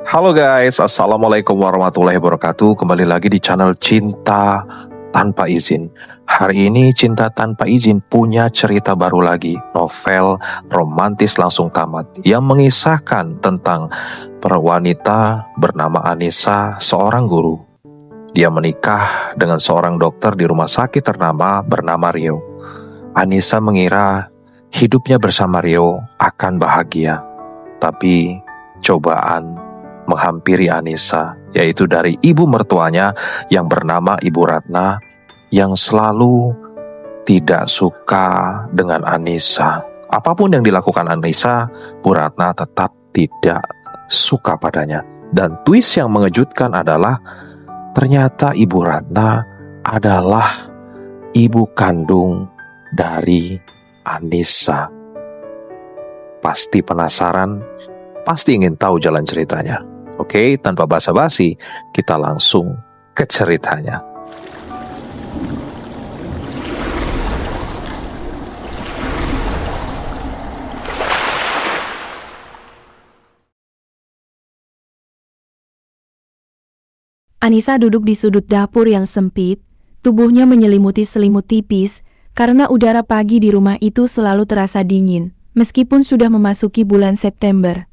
Halo guys, Assalamualaikum warahmatullahi wabarakatuh. Kembali lagi di channel Cinta Tanpa Izin. Hari ini Cinta Tanpa Izin punya cerita baru lagi, novel romantis langsung tamat yang mengisahkan tentang wanita bernama Anissa, seorang guru. Dia menikah dengan seorang dokter di rumah sakit ternama bernama Rio. Anissa mengira hidupnya bersama Rio akan bahagia, tapi cobaan menghampiri Anissa, yaitu dari ibu mertuanya yang bernama Ibu Ratna, yang selalu tidak suka dengan Anissa. Apapun yang dilakukan Anissa, Bu Ratna tetap tidak suka padanya. Dan twist yang mengejutkan adalah ternyata Ibu Ratna adalah ibu kandung dari Anissa. Pasti penasaran, pasti ingin tahu jalan ceritanya. Oke, tanpa basa-basi, kita langsung ke ceritanya. Anissa duduk di sudut dapur yang sempit, tubuhnya menyelimuti selimut tipis, karena udara pagi di rumah itu selalu terasa dingin, meskipun sudah memasuki bulan September.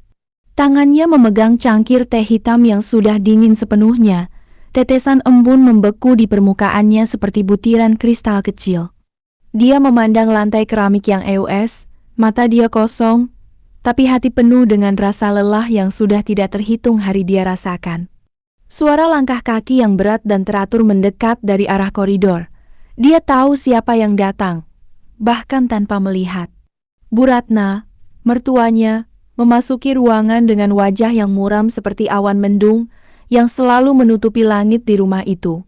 Tangannya memegang cangkir teh hitam yang sudah dingin sepenuhnya. Tetesan embun membeku di permukaannya seperti butiran kristal kecil. Dia memandang lantai keramik yang eus, mata dia kosong, tapi hati penuh dengan rasa lelah yang sudah tidak terhitung hari dia rasakan. Suara langkah kaki yang berat dan teratur mendekat dari arah koridor. Dia tahu siapa yang datang, bahkan tanpa melihat. Bu Ratna, mertuanya, memasuki ruangan dengan wajah yang muram seperti awan mendung yang selalu menutupi langit di rumah itu.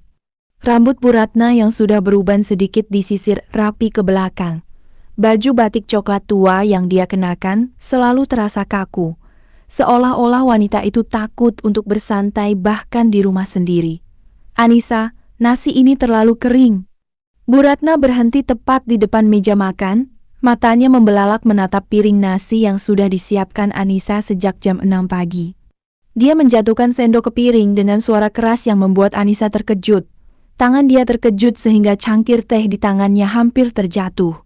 Rambut Bu Ratna yang sudah beruban sedikit disisir rapi ke belakang. Baju batik coklat tua yang dia kenakan selalu terasa kaku, seolah-olah wanita itu takut untuk bersantai bahkan di rumah sendiri. "Anissa, nasi ini terlalu kering." Bu Ratna berhenti tepat di depan meja makan. Matanya membelalak menatap piring nasi yang sudah disiapkan Anissa sejak jam 6 pagi. Dia menjatuhkan sendok ke piring dengan suara keras yang membuat Anissa terkejut. Tangan dia terkejut sehingga cangkir teh di tangannya hampir terjatuh.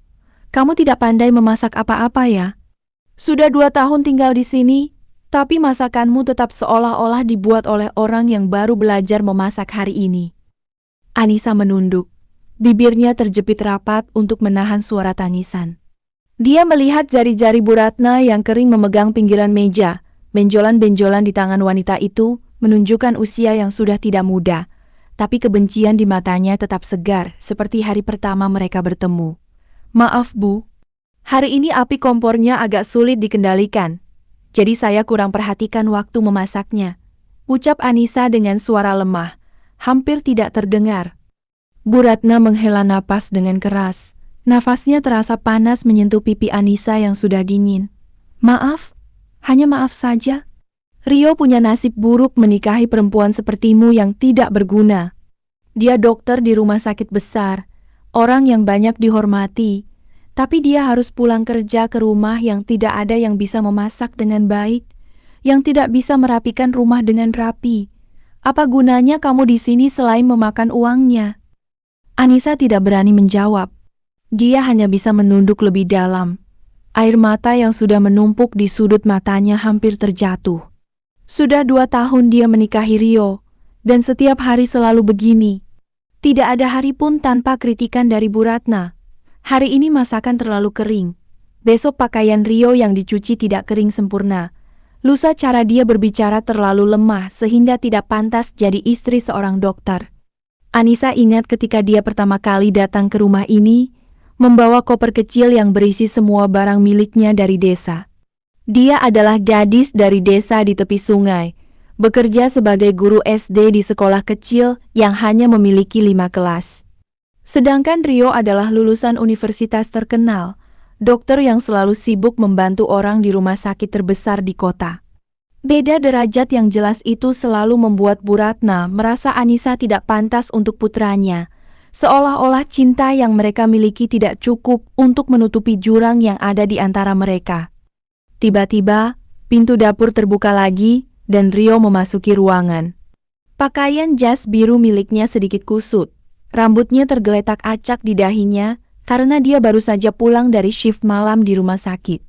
"Kamu tidak pandai memasak apa-apa ya? Sudah 2 tahun tinggal di sini, tapi masakanmu tetap seolah-olah dibuat oleh orang yang baru belajar memasak hari ini." Anissa menunduk. Bibirnya terjepit rapat untuk menahan suara tangisan. Dia melihat jari-jari Bu Ratna yang kering memegang pinggiran meja. Benjolan-benjolan di tangan wanita itu menunjukkan usia yang sudah tidak muda, tapi kebencian di matanya tetap segar seperti hari pertama mereka bertemu. "Maaf Bu, hari ini api kompornya agak sulit dikendalikan, jadi saya kurang perhatikan waktu memasaknya," ucap Anissa dengan suara lemah, hampir tidak terdengar. Bu Ratna menghela napas dengan keras. Nafasnya terasa panas menyentuh pipi Anissa yang sudah dingin. "Maaf, hanya maaf saja. Rio punya nasib buruk menikahi perempuan sepertimu yang tidak berguna. Dia dokter di rumah sakit besar, orang yang banyak dihormati, tapi dia harus pulang kerja ke rumah yang tidak ada yang bisa memasak dengan baik, yang tidak bisa merapikan rumah dengan rapi. Apa gunanya kamu di sini selain memakan uangnya?" Anissa tidak berani menjawab. Dia hanya bisa menunduk lebih dalam. Air mata yang sudah menumpuk di sudut matanya hampir terjatuh. Sudah 2 tahun dia menikahi Rio, dan setiap hari selalu begini. Tidak ada hari pun tanpa kritikan dari Bu Ratna. Hari ini masakan terlalu kering. Besok pakaian Rio yang dicuci tidak kering sempurna. Lusa cara dia berbicara terlalu lemah sehingga tidak pantas jadi istri seorang dokter. Anissa ingat ketika dia pertama kali datang ke rumah ini, membawa koper kecil yang berisi semua barang miliknya dari desa. Dia adalah gadis dari desa di tepi sungai, bekerja sebagai guru SD di sekolah kecil yang hanya memiliki 5 kelas. Sedangkan Rio adalah lulusan universitas terkenal, dokter yang selalu sibuk membantu orang di rumah sakit terbesar di kota. Beda derajat yang jelas itu selalu membuat Bu Ratna merasa Anissa tidak pantas untuk putranya, seolah-olah cinta yang mereka miliki tidak cukup untuk menutupi jurang yang ada di antara mereka. Tiba-tiba, pintu dapur terbuka lagi, dan Rio memasuki ruangan. Pakaian jas biru miliknya sedikit kusut. Rambutnya tergeletak acak di dahinya karena dia baru saja pulang dari shift malam di rumah sakit.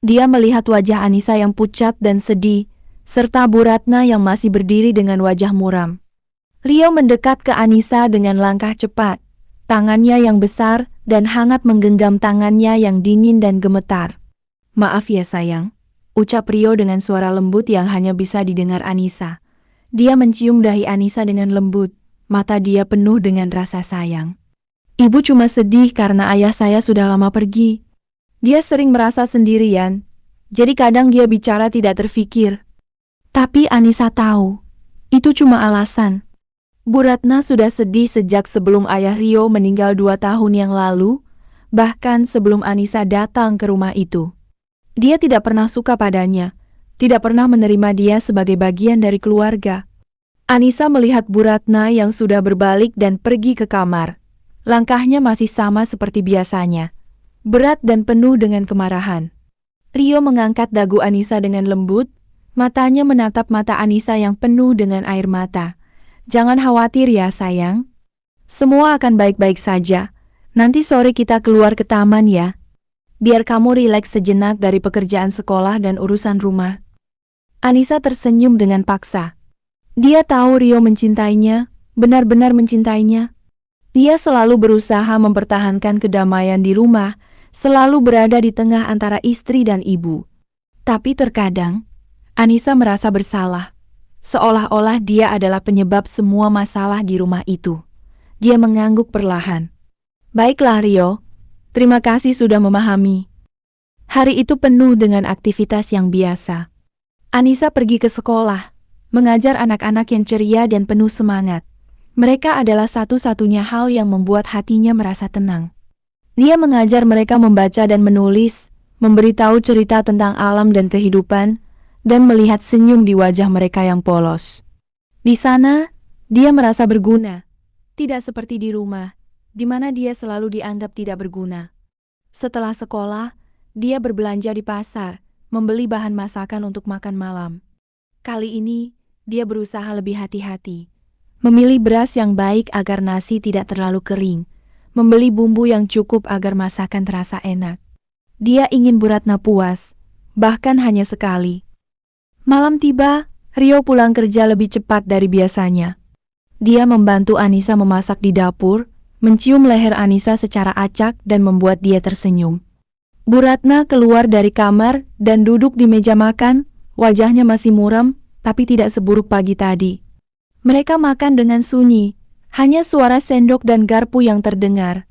Dia melihat wajah Anissa yang pucat dan sedih, serta Bu Ratna yang masih berdiri dengan wajah muram. Rio mendekat ke Anissa dengan langkah cepat. Tangannya yang besar dan hangat menggenggam tangannya yang dingin dan gemetar. "Maaf ya sayang," ucap Rio dengan suara lembut yang hanya bisa didengar Anissa. Dia mencium dahi Anissa dengan lembut, mata dia penuh dengan rasa sayang. "Ibu cuma sedih karena ayah saya sudah lama pergi. Dia sering merasa sendirian, jadi kadang dia bicara tidak terfikir." Tapi Anissa tahu, itu cuma alasan. Bu Ratna sudah sedih sejak sebelum ayah Rio meninggal 2 tahun yang lalu, bahkan sebelum Anissa datang ke rumah itu. Dia tidak pernah suka padanya, tidak pernah menerima dia sebagai bagian dari keluarga. Anissa melihat Bu Ratna yang sudah berbalik dan pergi ke kamar. Langkahnya masih sama seperti biasanya, berat dan penuh dengan kemarahan. Rio mengangkat dagu Anissa dengan lembut, matanya menatap mata Anissa yang penuh dengan air mata. "Jangan khawatir ya sayang. Semua akan baik-baik saja. Nanti sore kita keluar ke taman ya. Biar kamu rileks sejenak dari pekerjaan sekolah dan urusan rumah." Anissa tersenyum dengan paksa. Dia tahu Rio mencintainya, benar-benar mencintainya. Dia selalu berusaha mempertahankan kedamaian di rumah, selalu berada di tengah antara istri dan ibu. Tapi terkadang, Anissa merasa bersalah. Seolah-olah dia adalah penyebab semua masalah di rumah itu. Dia mengangguk perlahan. "Baiklah Rio, terima kasih sudah memahami." Hari itu penuh dengan aktivitas yang biasa. Anissa pergi ke sekolah, mengajar anak-anak yang ceria dan penuh semangat. Mereka adalah satu-satunya hal yang membuat hatinya merasa tenang. Dia mengajar mereka membaca dan menulis, memberitahu cerita tentang alam dan kehidupan, dan melihat senyum di wajah mereka yang polos. Di sana, dia merasa berguna. Tidak seperti di rumah, di mana dia selalu dianggap tidak berguna. Setelah sekolah, dia berbelanja di pasar, membeli bahan masakan untuk makan malam. Kali ini, dia berusaha lebih hati-hati. Memilih beras yang baik agar nasi tidak terlalu kering. Membeli bumbu yang cukup agar masakan terasa enak. Dia ingin Bu Ratna puas, bahkan hanya sekali. Malam tiba, Rio pulang kerja lebih cepat dari biasanya. Dia membantu Anissa memasak di dapur, mencium leher Anissa secara acak dan membuat dia tersenyum. Bu Ratna keluar dari kamar dan duduk di meja makan, wajahnya masih muram, tapi tidak seburuk pagi tadi. Mereka makan dengan sunyi, hanya suara sendok dan garpu yang terdengar.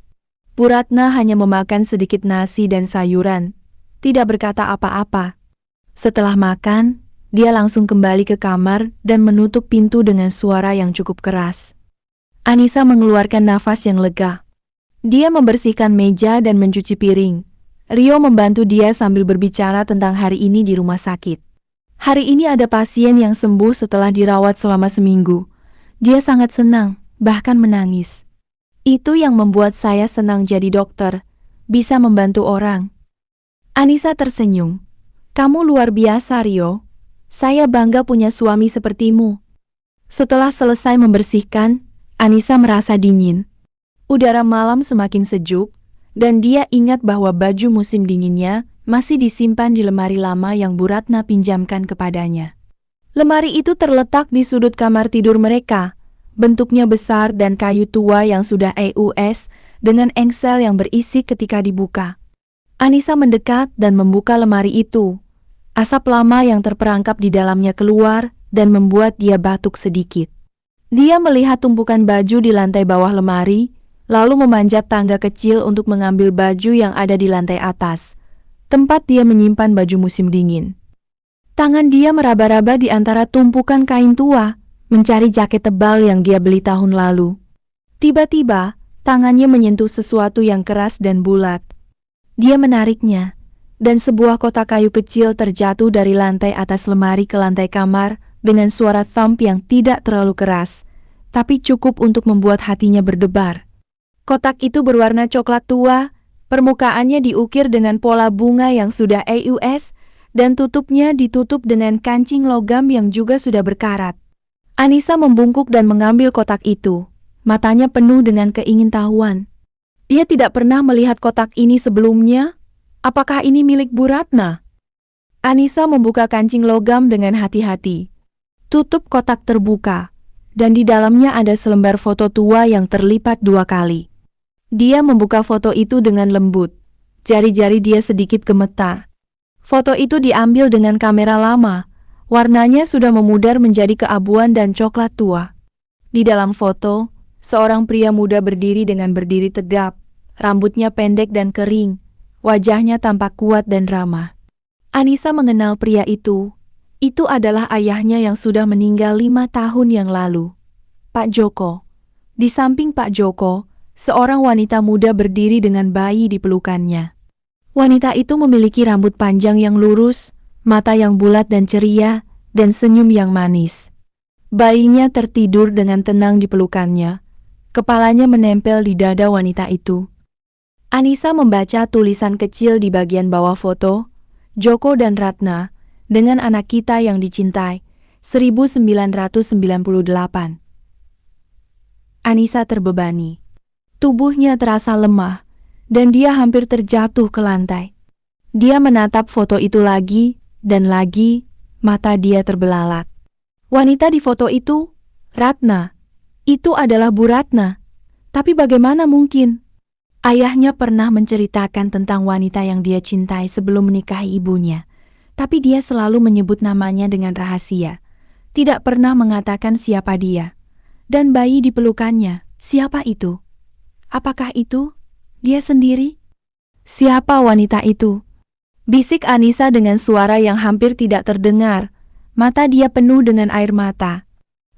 Bu Ratna hanya memakan sedikit nasi dan sayuran, tidak berkata apa-apa. Setelah makan, dia langsung kembali ke kamar dan menutup pintu dengan suara yang cukup keras. Anissa mengeluarkan nafas yang lega. Dia membersihkan meja dan mencuci piring. Rio membantu dia sambil berbicara tentang hari ini di rumah sakit. Hari ini ada pasien yang sembuh setelah dirawat selama seminggu. Dia sangat senang, bahkan menangis. "Itu yang membuat saya senang jadi dokter, bisa membantu orang." Anissa tersenyum. "Kamu luar biasa, Rio. Saya bangga punya suami sepertimu." Setelah selesai membersihkan, Anissa merasa dingin. Udara malam semakin sejuk, dan dia ingat bahwa baju musim dinginnya masih disimpan di lemari lama yang Bu Ratna pinjamkan kepadanya. Lemari itu terletak di sudut kamar tidur mereka. Bentuknya besar dan kayu tua yang sudah EUS dengan engsel yang berisik ketika dibuka. Anissa mendekat dan membuka lemari itu. Asap lama yang terperangkap di dalamnya keluar dan membuat dia batuk sedikit. Dia melihat tumpukan baju di lantai bawah lemari, lalu memanjat tangga kecil untuk mengambil baju yang ada di lantai atas, tempat dia menyimpan baju musim dingin. Tangan dia meraba-raba di antara tumpukan kain tua, mencari jaket tebal yang dia beli tahun lalu. Tiba-tiba, tangannya menyentuh sesuatu yang keras dan bulat. Dia menariknya, dan sebuah kotak kayu kecil terjatuh dari lantai atas lemari ke lantai kamar dengan suara thump yang tidak terlalu keras, tapi cukup untuk membuat hatinya berdebar. Kotak itu berwarna coklat tua, permukaannya diukir dengan pola bunga yang sudah EUS, dan tutupnya ditutup dengan kancing logam yang juga sudah berkarat. Anissa membungkuk dan mengambil kotak itu. Matanya penuh dengan keingintahuan. Dia tidak pernah melihat kotak ini sebelumnya. Apakah ini milik Bu Ratna? Anissa membuka kancing logam dengan hati-hati. Tutup kotak terbuka, dan di dalamnya ada selembar foto tua yang terlipat 2 kali. Dia membuka foto itu dengan lembut. Jari-jari dia sedikit gemetar. Foto itu diambil dengan kamera lama. Warnanya sudah memudar menjadi keabuan dan coklat tua. Di dalam foto, seorang pria muda berdiri dengan berdiri tegap. Rambutnya pendek dan kering. Wajahnya tampak kuat dan ramah. Anissa mengenal pria itu. Itu adalah ayahnya yang sudah meninggal 5 tahun yang lalu. Pak Joko. Di samping Pak Joko, seorang wanita muda berdiri dengan bayi di pelukannya. Wanita itu memiliki rambut panjang yang lurus, mata yang bulat dan ceria, dan senyum yang manis. Bayinya tertidur dengan tenang di pelukannya. Kepalanya menempel di dada wanita itu. Anissa membaca tulisan kecil di bagian bawah foto, Joko dan Ratna, dengan anak kita yang dicintai, 1998. Anissa terbebani. Tubuhnya terasa lemah, dan dia hampir terjatuh ke lantai. Dia menatap foto itu lagi, dan lagi, mata dia terbelalak. Wanita di foto itu, Ratna. Itu adalah Bu Ratna. Tapi bagaimana mungkin? Ayahnya pernah menceritakan tentang wanita yang dia cintai sebelum menikahi ibunya. Tapi dia selalu menyebut namanya dengan rahasia. Tidak pernah mengatakan siapa dia. Dan bayi di pelukannya, siapa itu? Apakah itu dia sendiri? Siapa wanita itu? Bisik Anissa dengan suara yang hampir tidak terdengar. Mata dia penuh dengan air mata.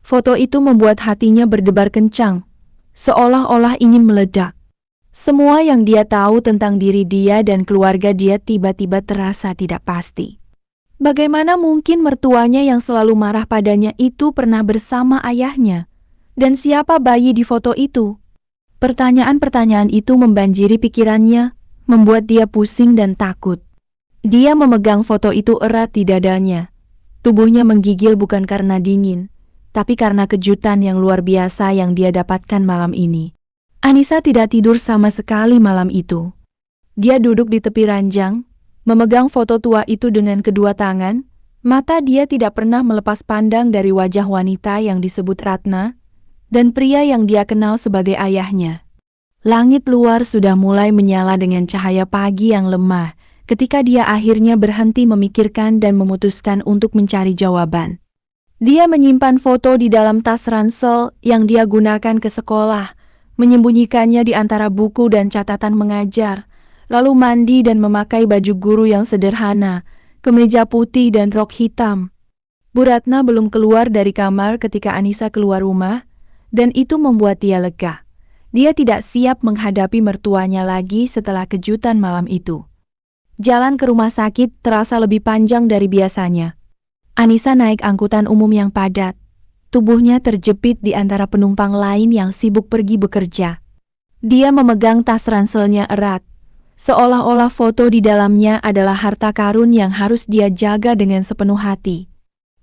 Foto itu membuat hatinya berdebar kencang, seolah-olah ingin meledak. Semua yang dia tahu tentang diri dia dan keluarga dia tiba-tiba terasa tidak pasti. Bagaimana mungkin mertuanya yang selalu marah padanya itu pernah bersama ayahnya? Dan siapa bayi di foto itu? Pertanyaan-pertanyaan itu membanjiri pikirannya, membuat dia pusing dan takut. Dia memegang foto itu erat di dadanya. Tubuhnya menggigil bukan karena dingin, tapi karena kejutan yang luar biasa yang dia dapatkan malam ini. Anissa tidak tidur sama sekali malam itu. Dia duduk di tepi ranjang, memegang foto tua itu dengan kedua tangan. Mata dia tidak pernah melepas pandang dari wajah wanita yang disebut Ratna, dan pria yang dia kenal sebagai ayahnya. Langit luar sudah mulai menyala dengan cahaya pagi yang lemah, ketika dia akhirnya berhenti memikirkan dan memutuskan untuk mencari jawaban. Dia menyimpan foto di dalam tas ransel yang dia gunakan ke sekolah, menyembunyikannya di antara buku dan catatan mengajar, lalu mandi dan memakai baju guru yang sederhana, kemeja putih dan rok hitam. Bu Ratna belum keluar dari kamar ketika Anissa keluar rumah, dan itu membuat dia lega. Dia tidak siap menghadapi mertuanya lagi setelah kejutan malam itu. Jalan ke rumah sakit terasa lebih panjang dari biasanya. Anissa naik angkutan umum yang padat. Tubuhnya terjepit di antara penumpang lain yang sibuk pergi bekerja. Dia memegang tas ranselnya erat, seolah-olah foto di dalamnya adalah harta karun yang harus dia jaga dengan sepenuh hati.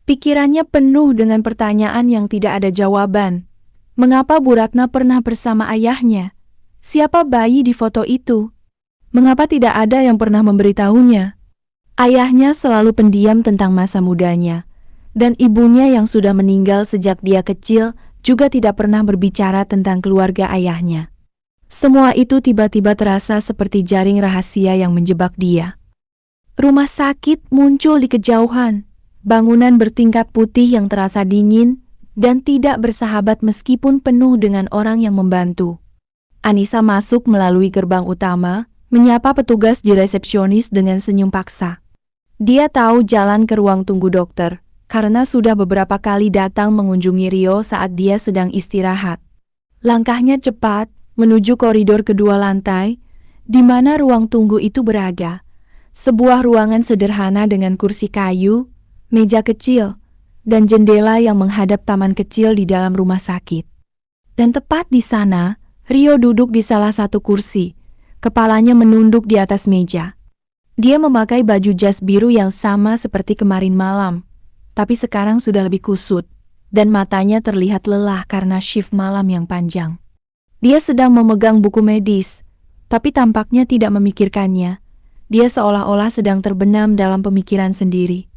Pikirannya penuh dengan pertanyaan yang tidak ada jawaban. Mengapa Bu Ratna pernah bersama ayahnya? Siapa bayi di foto itu? Mengapa tidak ada yang pernah memberitahunya? Ayahnya selalu pendiam tentang masa mudanya, dan ibunya yang sudah meninggal sejak dia kecil juga tidak pernah berbicara tentang keluarga ayahnya. Semua itu tiba-tiba terasa seperti jaring rahasia yang menjebak dia. Rumah sakit muncul di kejauhan, bangunan bertingkat putih yang terasa dingin, dan tidak bersahabat meskipun penuh dengan orang yang membantu. Anissa masuk melalui gerbang utama, menyapa petugas di resepsionis dengan senyum paksa. Dia tahu jalan ke ruang tunggu dokter, karena sudah beberapa kali datang mengunjungi Rio saat dia sedang istirahat. Langkahnya cepat, menuju koridor kedua lantai, di mana ruang tunggu itu berada. Sebuah ruangan sederhana dengan kursi kayu, meja kecil, dan jendela yang menghadap taman kecil di dalam rumah sakit. Dan tepat di sana, Rio duduk di salah satu kursi, kepalanya menunduk di atas meja. Dia memakai baju jas biru yang sama seperti kemarin malam, tapi sekarang sudah lebih kusut, dan matanya terlihat lelah karena shift malam yang panjang. Dia sedang memegang buku medis, tapi tampaknya tidak memikirkannya. Dia seolah-olah sedang terbenam dalam pemikiran sendiri.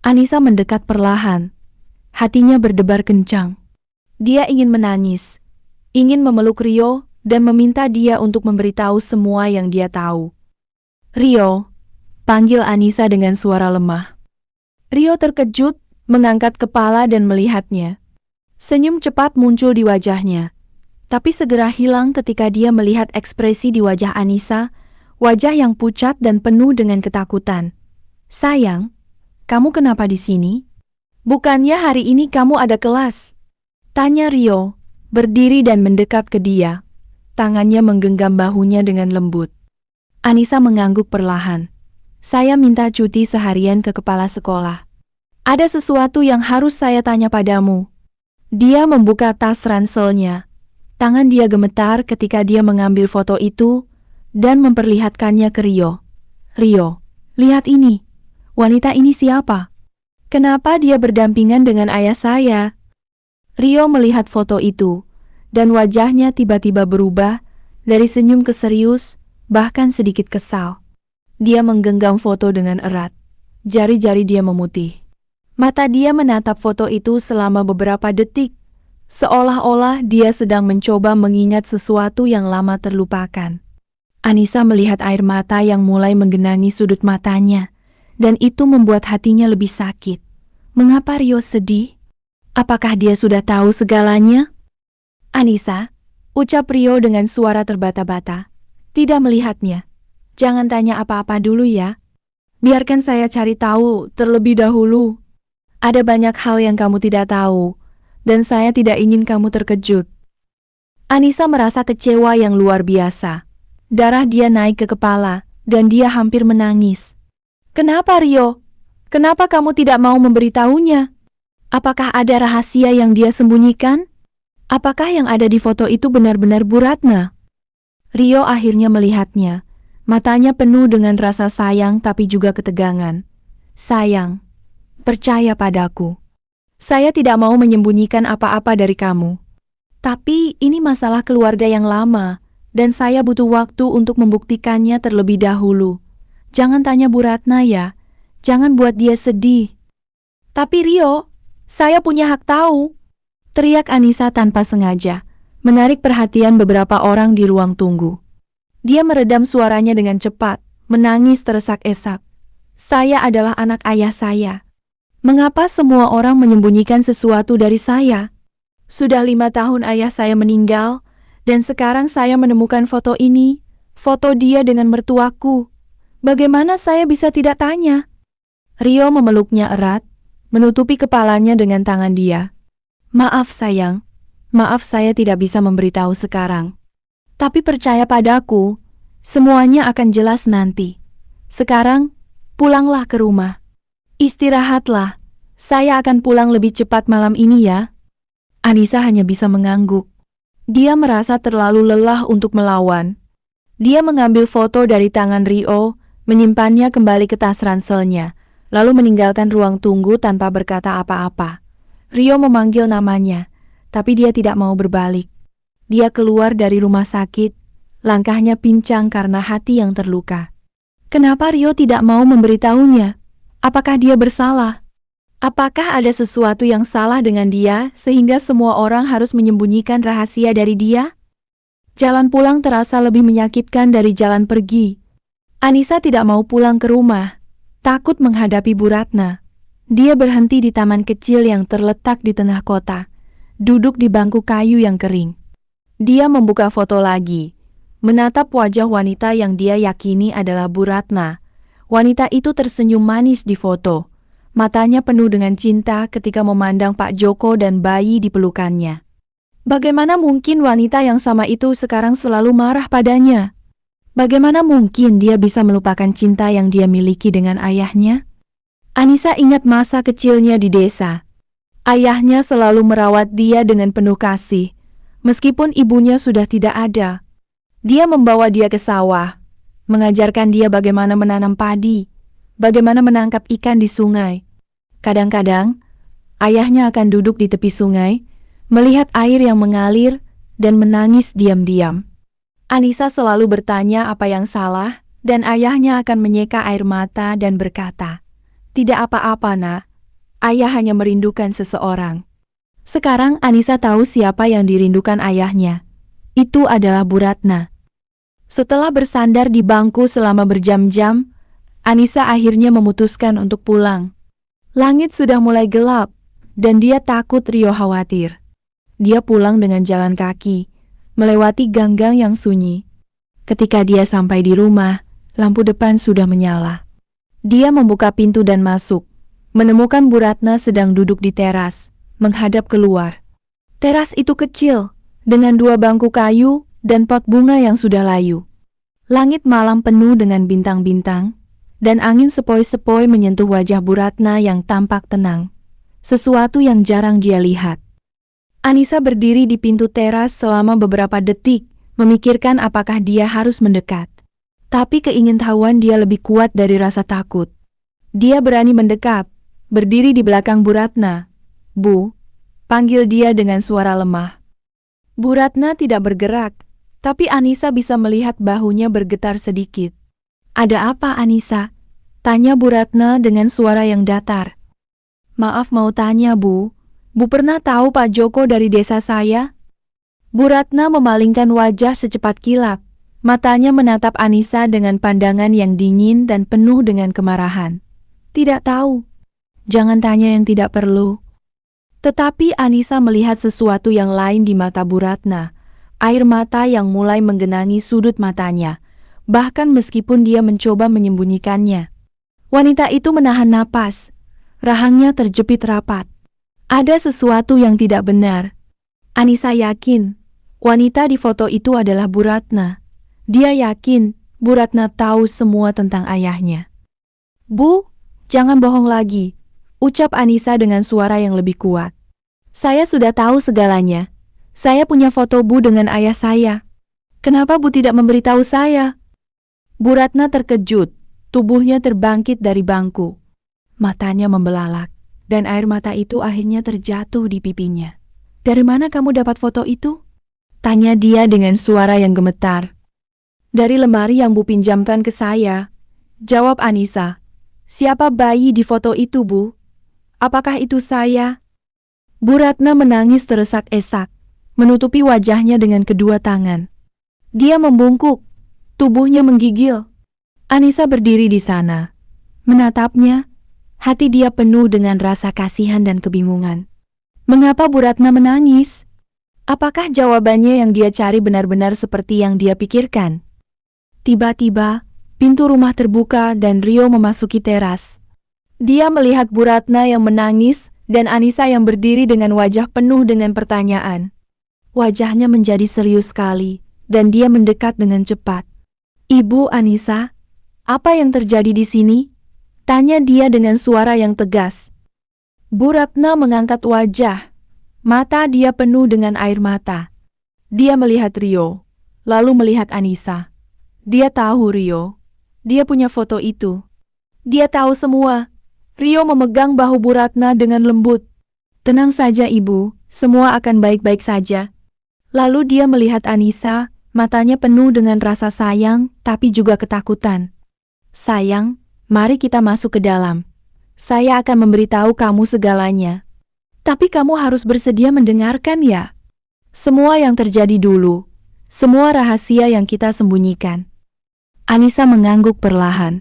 Anissa mendekat perlahan. Hatinya berdebar kencang. Dia ingin menangis, ingin memeluk Rio, dan meminta dia untuk memberitahu semua yang dia tahu. "Rio," panggil Anissa dengan suara lemah. Rio terkejut, mengangkat kepala dan melihatnya. Senyum cepat muncul di wajahnya, tapi segera hilang ketika dia melihat ekspresi di wajah Anissa, wajah yang pucat dan penuh dengan ketakutan. "Sayang, kamu kenapa di sini? Bukannya hari ini kamu ada kelas?" tanya Rio, berdiri dan mendekat ke dia. Tangannya menggenggam bahunya dengan lembut. Anissa mengangguk perlahan. "Saya minta cuti seharian ke kepala sekolah. Ada sesuatu yang harus saya tanya padamu." Dia membuka tas ranselnya. Tangan dia gemetar ketika dia mengambil foto itu dan memperlihatkannya ke Rio. "Rio, lihat ini. Wanita ini siapa? Kenapa dia berdampingan dengan ayah saya?" Rio melihat foto itu, dan wajahnya tiba-tiba berubah dari senyum ke serius, bahkan sedikit kesal. Dia menggenggam foto dengan erat. Jari-jari dia memutih. Mata dia menatap foto itu selama beberapa detik, seolah-olah dia sedang mencoba mengingat sesuatu yang lama terlupakan. Anissa melihat air mata yang mulai menggenangi sudut matanya, dan itu membuat hatinya lebih sakit. Mengapa Rio sedih? Apakah dia sudah tahu segalanya? "Anissa," ucap Rio dengan suara terbata-bata, tidak melihatnya. "Jangan tanya apa-apa dulu ya. Biarkan saya cari tahu terlebih dahulu. Ada banyak hal yang kamu tidak tahu, dan saya tidak ingin kamu terkejut." Anissa merasa kecewa yang luar biasa. Darah dia naik ke kepala, dan dia hampir menangis. "Kenapa Rio? Kenapa kamu tidak mau memberitahunya? Apakah ada rahasia yang dia sembunyikan? Apakah yang ada di foto itu benar-benar Bu Ratna?" Rio akhirnya melihatnya. Matanya penuh dengan rasa sayang tapi juga ketegangan. "Sayang, percaya padaku. Saya tidak mau menyembunyikan apa-apa dari kamu. Tapi ini masalah keluarga yang lama, dan saya butuh waktu untuk membuktikannya terlebih dahulu. Jangan tanya Bu Ratna ya. Jangan buat dia sedih." "Tapi Rio, saya punya hak tahu," teriak Anissa tanpa sengaja, menarik perhatian beberapa orang di ruang tunggu. Dia meredam suaranya dengan cepat, menangis teresak-esak. "Saya adalah anak ayah saya. Mengapa semua orang menyembunyikan sesuatu dari saya? Sudah 5 tahun ayah saya meninggal, dan sekarang saya menemukan foto ini, foto dia dengan mertuaku. Bagaimana saya bisa tidak tanya?" Rio memeluknya erat, menutupi kepalanya dengan tangan dia. "Maaf sayang, maaf saya tidak bisa memberitahu sekarang. Tapi percaya padaku, semuanya akan jelas nanti. Sekarang, pulanglah ke rumah. Istirahatlah, saya akan pulang lebih cepat malam ini ya." Anissa hanya bisa mengangguk. Dia merasa terlalu lelah untuk melawan. Dia mengambil foto dari tangan Rio, menyimpannya kembali ke tas ranselnya, lalu meninggalkan ruang tunggu tanpa berkata apa-apa. Rio memanggil namanya, tapi dia tidak mau berbalik. Dia keluar dari rumah sakit, langkahnya pincang karena hati yang terluka. Kenapa Rio tidak mau memberitahunya? Apakah dia bersalah? Apakah ada sesuatu yang salah dengan dia sehingga semua orang harus menyembunyikan rahasia dari dia? Jalan pulang terasa lebih menyakitkan dari jalan pergi. Anissa tidak mau pulang ke rumah, takut menghadapi Bu Ratna. Dia berhenti di taman kecil yang terletak di tengah kota, duduk di bangku kayu yang kering. Dia membuka foto lagi, menatap wajah wanita yang dia yakini adalah Bu Ratna. Wanita itu tersenyum manis di foto, matanya penuh dengan cinta ketika memandang Pak Joko dan bayi di pelukannya. Bagaimana mungkin wanita yang sama itu sekarang selalu marah padanya? Bagaimana mungkin dia bisa melupakan cinta yang dia miliki dengan ayahnya? Anissa ingat masa kecilnya di desa. Ayahnya selalu merawat dia dengan penuh kasih, meskipun ibunya sudah tidak ada. Dia membawa dia ke sawah, mengajarkan dia bagaimana menanam padi, bagaimana menangkap ikan di sungai. Kadang-kadang, ayahnya akan duduk di tepi sungai, melihat air yang mengalir, dan menangis diam-diam. Anissa selalu bertanya apa yang salah, dan ayahnya akan menyeka air mata dan berkata, "Tidak apa-apa, Nak. Ayah hanya merindukan seseorang." Sekarang Anissa tahu siapa yang dirindukan ayahnya. Itu adalah Bu Ratna. Setelah bersandar di bangku selama berjam-jam, Anissa akhirnya memutuskan untuk pulang. Langit sudah mulai gelap, dan dia takut Rio khawatir. Dia pulang dengan jalan kaki, melewati gang-gang yang sunyi. Ketika dia sampai di rumah, lampu depan sudah menyala. Dia membuka pintu dan masuk, menemukan Bu Ratna sedang duduk di teras, menghadap keluar. Teras itu kecil, dengan 2 bangku kayu dan pot bunga yang sudah layu. Langit malam penuh dengan bintang-bintang, dan angin sepoi-sepoi menyentuh wajah Bu Ratna yang tampak tenang. Sesuatu yang jarang dia lihat. Anissa berdiri di pintu teras selama beberapa detik, memikirkan apakah dia harus mendekat. Tapi keingintahuan dia lebih kuat dari rasa takut. Dia berani mendekat, berdiri di belakang Bu Ratna. "Bu," panggil dia dengan suara lemah. Bu Ratna tidak bergerak, tapi Anissa bisa melihat bahunya bergetar sedikit. "Ada apa, Anissa?" tanya Bu Ratna dengan suara yang datar. "Maaf mau tanya, Bu. Bu pernah tahu Pak Joko dari desa saya?" Bu Ratna memalingkan wajah secepat kilat. Matanya menatap Anissa dengan pandangan yang dingin dan penuh dengan kemarahan. "Tidak tahu." "Jangan tanya yang tidak perlu." Tetapi Anissa melihat sesuatu yang lain di mata Bu Ratna. Air mata yang mulai menggenangi sudut matanya, bahkan meskipun dia mencoba menyembunyikannya. Wanita itu menahan napas. Rahangnya terjepit rapat. Ada sesuatu yang tidak benar. Anissa yakin wanita di foto itu adalah Bu Ratna. Dia yakin Bu Ratna tahu semua tentang ayahnya. "Bu, jangan bohong lagi," ucap Anissa dengan suara yang lebih kuat. "Saya sudah tahu segalanya. Saya punya foto Bu dengan ayah saya. Kenapa Bu tidak memberitahu saya?" Bu Ratna terkejut, tubuhnya terbangkit dari bangku. Matanya membelalak, dan air mata itu akhirnya terjatuh di pipinya. "Dari mana kamu dapat foto itu?" tanya dia dengan suara yang gemetar. "Dari lemari yang Bu pinjamkan ke saya," jawab Anissa. "Siapa bayi di foto itu, Bu? Apakah itu saya?" Bu Ratna menangis teresak-esak, menutupi wajahnya dengan kedua tangan. Dia membungkuk, tubuhnya menggigil. Anissa berdiri di sana, menatapnya. Hati dia penuh dengan rasa kasihan dan kebingungan. Mengapa Bu Ratna menangis? Apakah jawabannya yang dia cari benar-benar seperti yang dia pikirkan? Tiba-tiba, pintu rumah terbuka dan Rio memasuki teras. Dia melihat Bu Ratna yang menangis dan Anissa yang berdiri dengan wajah penuh dengan pertanyaan. Wajahnya menjadi serius sekali, dan dia mendekat dengan cepat. "Ibu Anissa, apa yang terjadi di sini?" tanya dia dengan suara yang tegas. Bu Ratna mengangkat wajah. Mata dia penuh dengan air mata. Dia melihat Rio, lalu melihat Anissa. Dia tahu Rio. Dia punya foto itu. Dia tahu semua. Rio memegang bahu Bu Ratna dengan lembut. "Tenang saja, Ibu. Semua akan baik-baik saja." Lalu dia melihat Anissa, matanya penuh dengan rasa sayang, tapi juga ketakutan. "Sayang, mari kita masuk ke dalam. Saya akan memberitahu kamu segalanya. Tapi kamu harus bersedia mendengarkan ya. Semua yang terjadi dulu. Semua rahasia yang kita sembunyikan." Anissa mengangguk perlahan.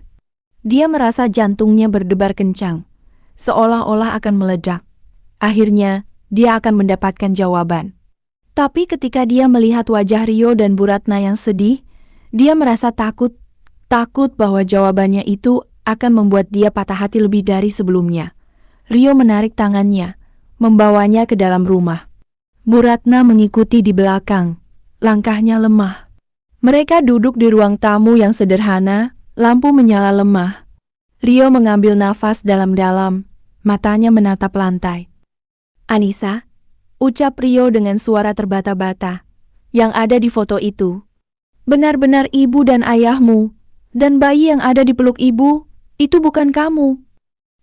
Dia merasa jantungnya berdebar kencang, seolah-olah akan meledak. Akhirnya, dia akan mendapatkan jawaban. Tapi ketika dia melihat wajah Rio dan Bu Ratna yang sedih, dia merasa takut bahwa jawabannya itu akan membuat dia patah hati lebih dari sebelumnya. Rio menarik tangannya, membawanya ke dalam rumah. Bu Ratna mengikuti di belakang, langkahnya lemah. Mereka duduk di ruang tamu yang sederhana, lampu menyala lemah. Rio mengambil nafas dalam-dalam, matanya menatap lantai. "Anissa," ucap Rio dengan suara terbata-bata, "yang ada di foto itu benar-benar ibu dan ayahmu. Dan bayi yang ada di peluk ibu, itu bukan kamu.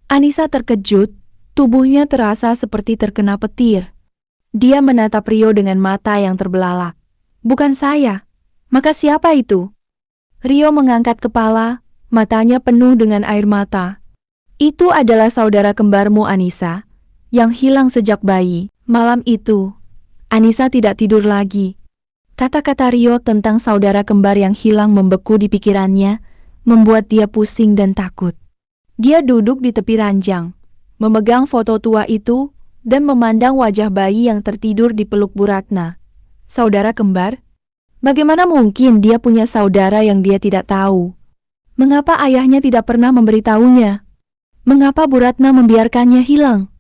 Anissa terkejut, tubuhnya terasa seperti terkena petir. Dia menatap Rio dengan mata yang terbelalak. Bukan saya. Maka siapa itu? Rio mengangkat kepala, matanya penuh dengan air mata. Itu adalah saudara kembarmu Anissa, yang hilang sejak bayi. Malam itu, Anissa tidak tidur lagi. Kata-kata Rio tentang saudara kembar yang hilang membeku di pikirannya, membuat dia pusing dan takut. Dia duduk di tepi ranjang, memegang foto tua itu, dan memandang wajah bayi yang tertidur di peluk Bu Ratna. Saudara kembar? Bagaimana mungkin dia punya saudara yang dia tidak tahu? Mengapa ayahnya tidak pernah memberitahunya? Mengapa Bu Ratna membiarkannya hilang?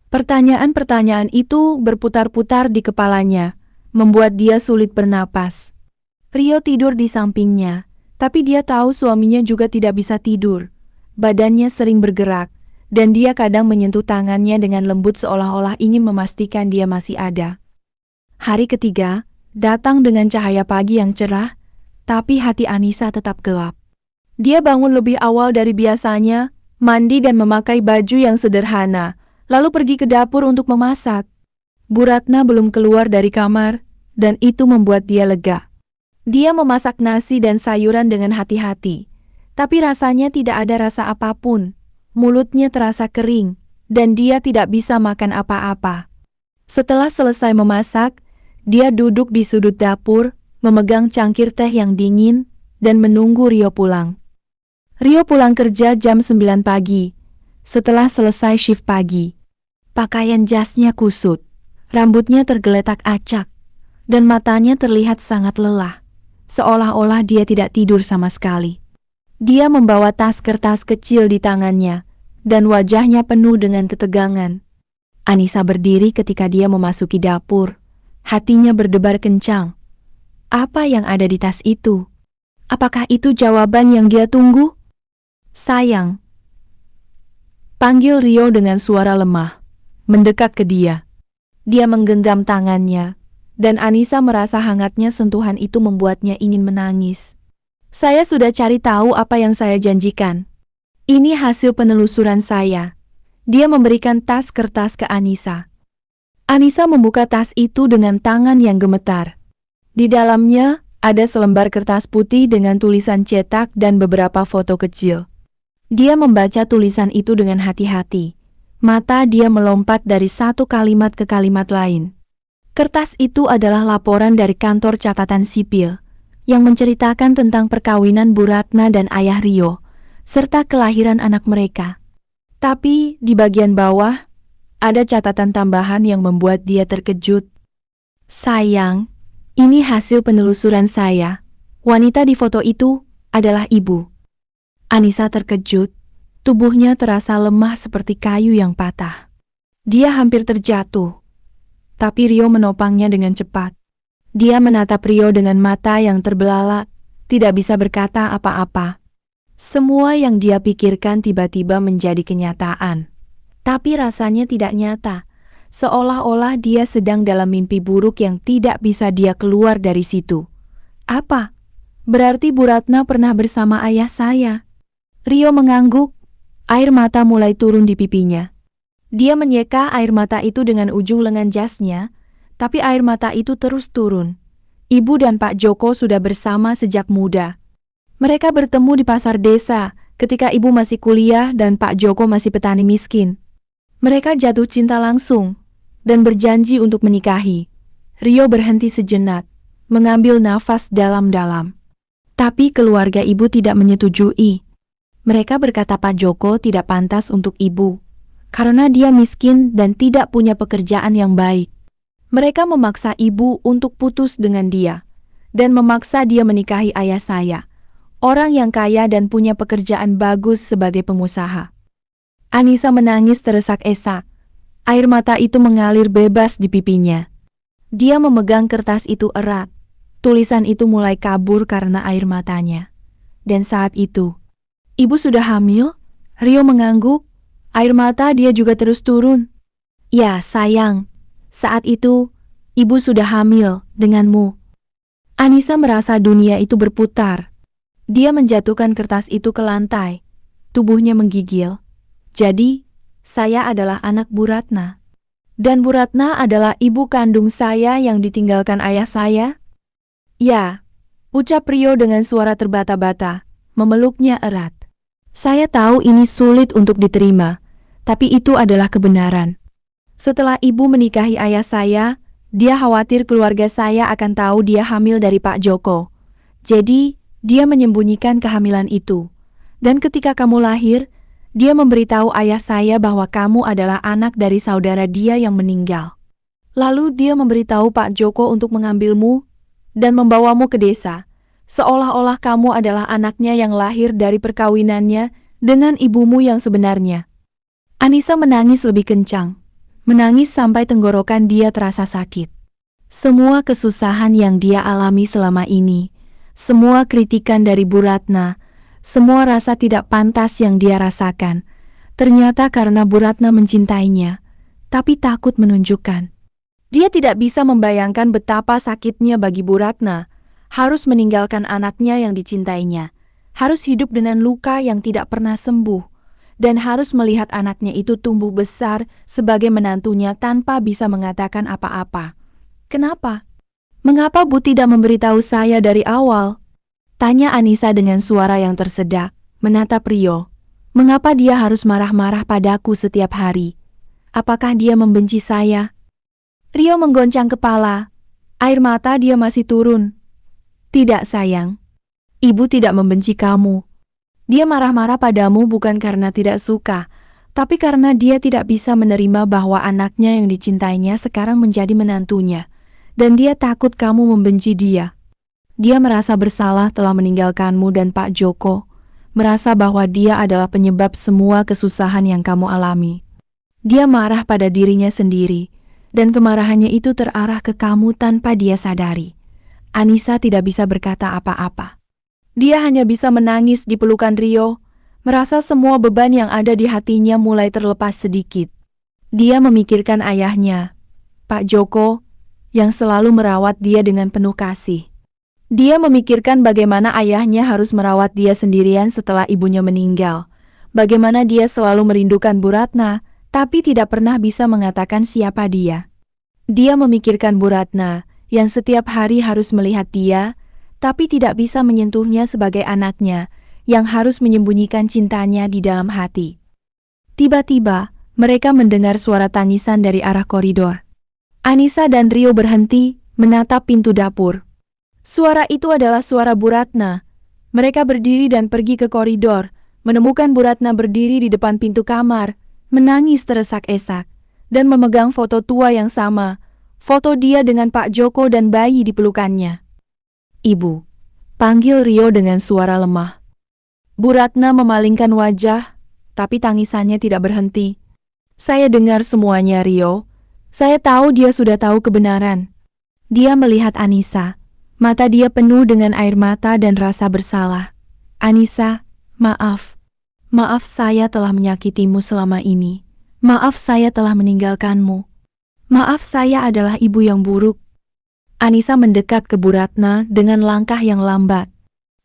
Pertanyaan-pertanyaan itu berputar-putar di kepalanya, membuat dia sulit bernapas. Rio tidur di sampingnya, tapi dia tahu suaminya juga tidak bisa tidur. Badannya sering bergerak, dan dia kadang menyentuh tangannya dengan lembut seolah-olah ingin memastikan dia masih ada. Hari ketiga datang dengan cahaya pagi yang cerah, tapi hati Anissa tetap gelap. Dia bangun lebih awal dari biasanya, mandi dan memakai baju yang sederhana, lalu pergi ke dapur untuk memasak. Bu Ratna belum keluar dari kamar, dan itu membuat dia lega. Dia memasak nasi dan sayuran dengan hati-hati, tapi rasanya tidak ada rasa apapun. Mulutnya terasa kering, dan dia tidak bisa makan apa-apa. Setelah selesai memasak, dia duduk di sudut dapur, memegang cangkir teh yang dingin, dan menunggu Rio pulang. Rio pulang kerja jam 9 pagi, setelah selesai shift pagi. Pakaian jasnya kusut, rambutnya tergeletak acak, dan matanya terlihat sangat lelah, seolah-olah dia tidak tidur sama sekali. Dia membawa tas kertas kecil di tangannya, dan wajahnya penuh dengan ketegangan. Anissa berdiri ketika dia memasuki dapur. Hatinya berdebar kencang. Apa yang ada di tas itu? Apakah itu jawaban yang dia tunggu? Sayang, panggil Rio dengan suara lemah, mendekat ke dia. Dia menggenggam tangannya, dan Anissa merasa hangatnya sentuhan itu membuatnya ingin menangis. Saya sudah cari tahu apa yang saya janjikan. Ini hasil penelusuran saya. Dia memberikan tas kertas ke Anissa. Anissa membuka tas itu dengan tangan yang gemetar. Di dalamnya ada selembar kertas putih dengan tulisan cetak dan beberapa foto kecil. Dia membaca tulisan itu dengan hati-hati. Mata dia melompat dari satu kalimat ke kalimat lain. Kertas itu adalah laporan dari kantor catatan sipil, yang menceritakan tentang perkawinan Bu Ratna dan ayah Rio, serta kelahiran anak mereka. Tapi di bagian bawah, ada catatan tambahan yang membuat dia terkejut. Sayang, ini hasil penelusuran saya. Wanita di foto itu adalah ibu. Anissa terkejut, tubuhnya terasa lemah seperti kayu yang patah. Dia hampir terjatuh, tapi Rio menopangnya dengan cepat. Dia menatap Rio dengan mata yang terbelalak, tidak bisa berkata apa-apa. Semua yang dia pikirkan tiba-tiba menjadi kenyataan. Tapi rasanya tidak nyata, seolah-olah dia sedang dalam mimpi buruk yang tidak bisa dia keluar dari situ. Apa? Berarti Bu Ratna pernah bersama ayah saya. Rio mengangguk, air mata mulai turun di pipinya. Dia menyeka air mata itu dengan ujung lengan jasnya, tapi air mata itu terus turun. Ibu dan Pak Joko sudah bersama sejak muda. Mereka bertemu di pasar desa ketika ibu masih kuliah dan Pak Joko masih petani miskin. Mereka jatuh cinta langsung dan berjanji untuk menikahi. Rio berhenti sejenak, mengambil nafas dalam-dalam. Tapi keluarga ibu tidak menyetujui. Mereka berkata Pak Joko tidak pantas untuk ibu, karena dia miskin dan tidak punya pekerjaan yang baik. Mereka memaksa ibu untuk putus dengan dia, dan memaksa dia menikahi ayah saya, orang yang kaya dan punya pekerjaan bagus sebagai pengusaha. Anissa menangis teresak-esak. Air mata itu mengalir bebas di pipinya. Dia memegang kertas itu erat. Tulisan itu mulai kabur karena air matanya. Dan saat itu, ibu sudah hamil? Rio mengangguk. Air mata dia juga terus turun. Ya, sayang. Saat itu, ibu sudah hamil denganmu. Anissa merasa dunia itu berputar. Dia menjatuhkan kertas itu ke lantai. Tubuhnya menggigil. Jadi, saya adalah anak Bu Ratna. Dan Bu Ratna adalah ibu kandung saya yang ditinggalkan ayah saya? Ya, ucap Rio dengan suara terbata-bata, memeluknya erat. Saya tahu ini sulit untuk diterima, tapi itu adalah kebenaran. Setelah ibu menikahi ayah saya, dia khawatir keluarga saya akan tahu dia hamil dari Pak Joko. Jadi, dia menyembunyikan kehamilan itu. Dan ketika kamu lahir, dia memberitahu ayah saya bahwa kamu adalah anak dari saudara dia yang meninggal. Lalu dia memberitahu Pak Joko untuk mengambilmu dan membawamu ke desa, seolah-olah kamu adalah anaknya yang lahir dari perkawinannya dengan ibumu yang sebenarnya. Anissa menangis lebih kencang, menangis sampai tenggorokan dia terasa sakit. Semua kesusahan yang dia alami selama ini, semua kritikan dari Bu Ratna, semua rasa tidak pantas yang dia rasakan, ternyata karena Bu Ratna mencintainya, tapi takut menunjukkan. Dia tidak bisa membayangkan betapa sakitnya bagi Bu Ratna, harus meninggalkan anaknya yang dicintainya, harus hidup dengan luka yang tidak pernah sembuh, dan harus melihat anaknya itu tumbuh besar sebagai menantunya tanpa bisa mengatakan apa-apa. Kenapa? Mengapa Bu tidak memberitahu saya dari awal? Tanya Anissa dengan suara yang tersedak, menatap Rio. Mengapa dia harus marah-marah padaku setiap hari? Apakah dia membenci saya? Rio menggoncang kepala. Air mata dia masih turun. Tidak sayang. Ibu tidak membenci kamu. Dia marah-marah padamu bukan karena tidak suka, tapi karena dia tidak bisa menerima bahwa anaknya yang dicintainya sekarang menjadi menantunya. Dan dia takut kamu membenci dia. Dia merasa bersalah telah meninggalkanmu dan Pak Joko, merasa bahwa dia adalah penyebab semua kesusahan yang kamu alami. Dia marah pada dirinya sendiri, dan kemarahannya itu terarah ke kamu tanpa dia sadari. Anissa tidak bisa berkata apa-apa. Dia hanya bisa menangis di pelukan Rio, merasa semua beban yang ada di hatinya mulai terlepas sedikit. Dia memikirkan ayahnya, Pak Joko, yang selalu merawat dia dengan penuh kasih. Dia memikirkan bagaimana ayahnya harus merawat dia sendirian setelah ibunya meninggal. Bagaimana dia selalu merindukan Bu Ratna, tapi tidak pernah bisa mengatakan siapa dia. Dia memikirkan Bu Ratna, yang setiap hari harus melihat dia, tapi tidak bisa menyentuhnya sebagai anaknya, yang harus menyembunyikan cintanya di dalam hati. Tiba-tiba, mereka mendengar suara tangisan dari arah koridor. Anissa dan Rio berhenti, menatap pintu dapur. Suara itu adalah suara Bu Ratna. Mereka berdiri dan pergi ke koridor, menemukan Bu Ratna berdiri di depan pintu kamar, menangis teresak-esak, dan memegang foto tua yang sama, foto dia dengan Pak Joko dan bayi di pelukannya. Ibu, panggil Rio dengan suara lemah. Bu Ratna memalingkan wajah, tapi tangisannya tidak berhenti. Saya dengar semuanya, Rio. Saya tahu dia sudah tahu kebenaran. Dia melihat Anissa. Mata dia penuh dengan air mata dan rasa bersalah. Anissa, maaf. Maaf saya telah menyakitimu selama ini. Maaf saya telah meninggalkanmu. Maaf saya adalah ibu yang buruk. Anissa mendekat ke Bu Ratna dengan langkah yang lambat.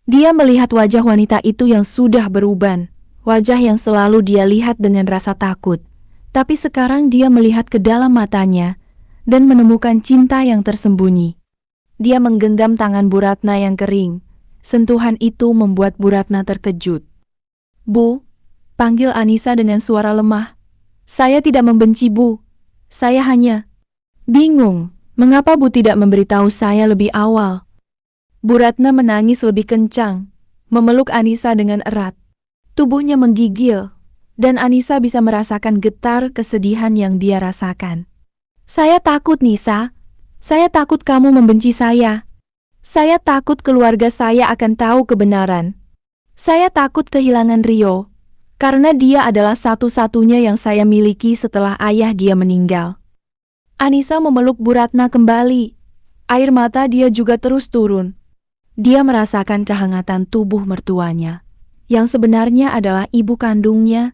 Dia melihat wajah wanita itu yang sudah beruban. Wajah yang selalu dia lihat dengan rasa takut. Tapi sekarang dia melihat ke dalam matanya dan menemukan cinta yang tersembunyi. Dia menggenggam tangan Bu Ratna yang kering. Sentuhan itu membuat Bu Ratna terkejut. Bu, panggil Anissa dengan suara lemah. Saya tidak membenci Bu. Saya hanya bingung. Mengapa Bu tidak memberitahu saya lebih awal? Bu Ratna menangis lebih kencang, memeluk Anissa dengan erat. Tubuhnya menggigil, dan Anissa bisa merasakan getar kesedihan yang dia rasakan. Saya takut, Nisa. Saya takut kamu membenci saya. Saya takut keluarga saya akan tahu kebenaran. Saya takut kehilangan Rio, karena dia adalah satu-satunya yang saya miliki setelah ayah dia meninggal. Anissa memeluk Bu Ratna kembali. Air mata dia juga terus turun. Dia merasakan kehangatan tubuh mertuanya, yang sebenarnya adalah ibu kandungnya,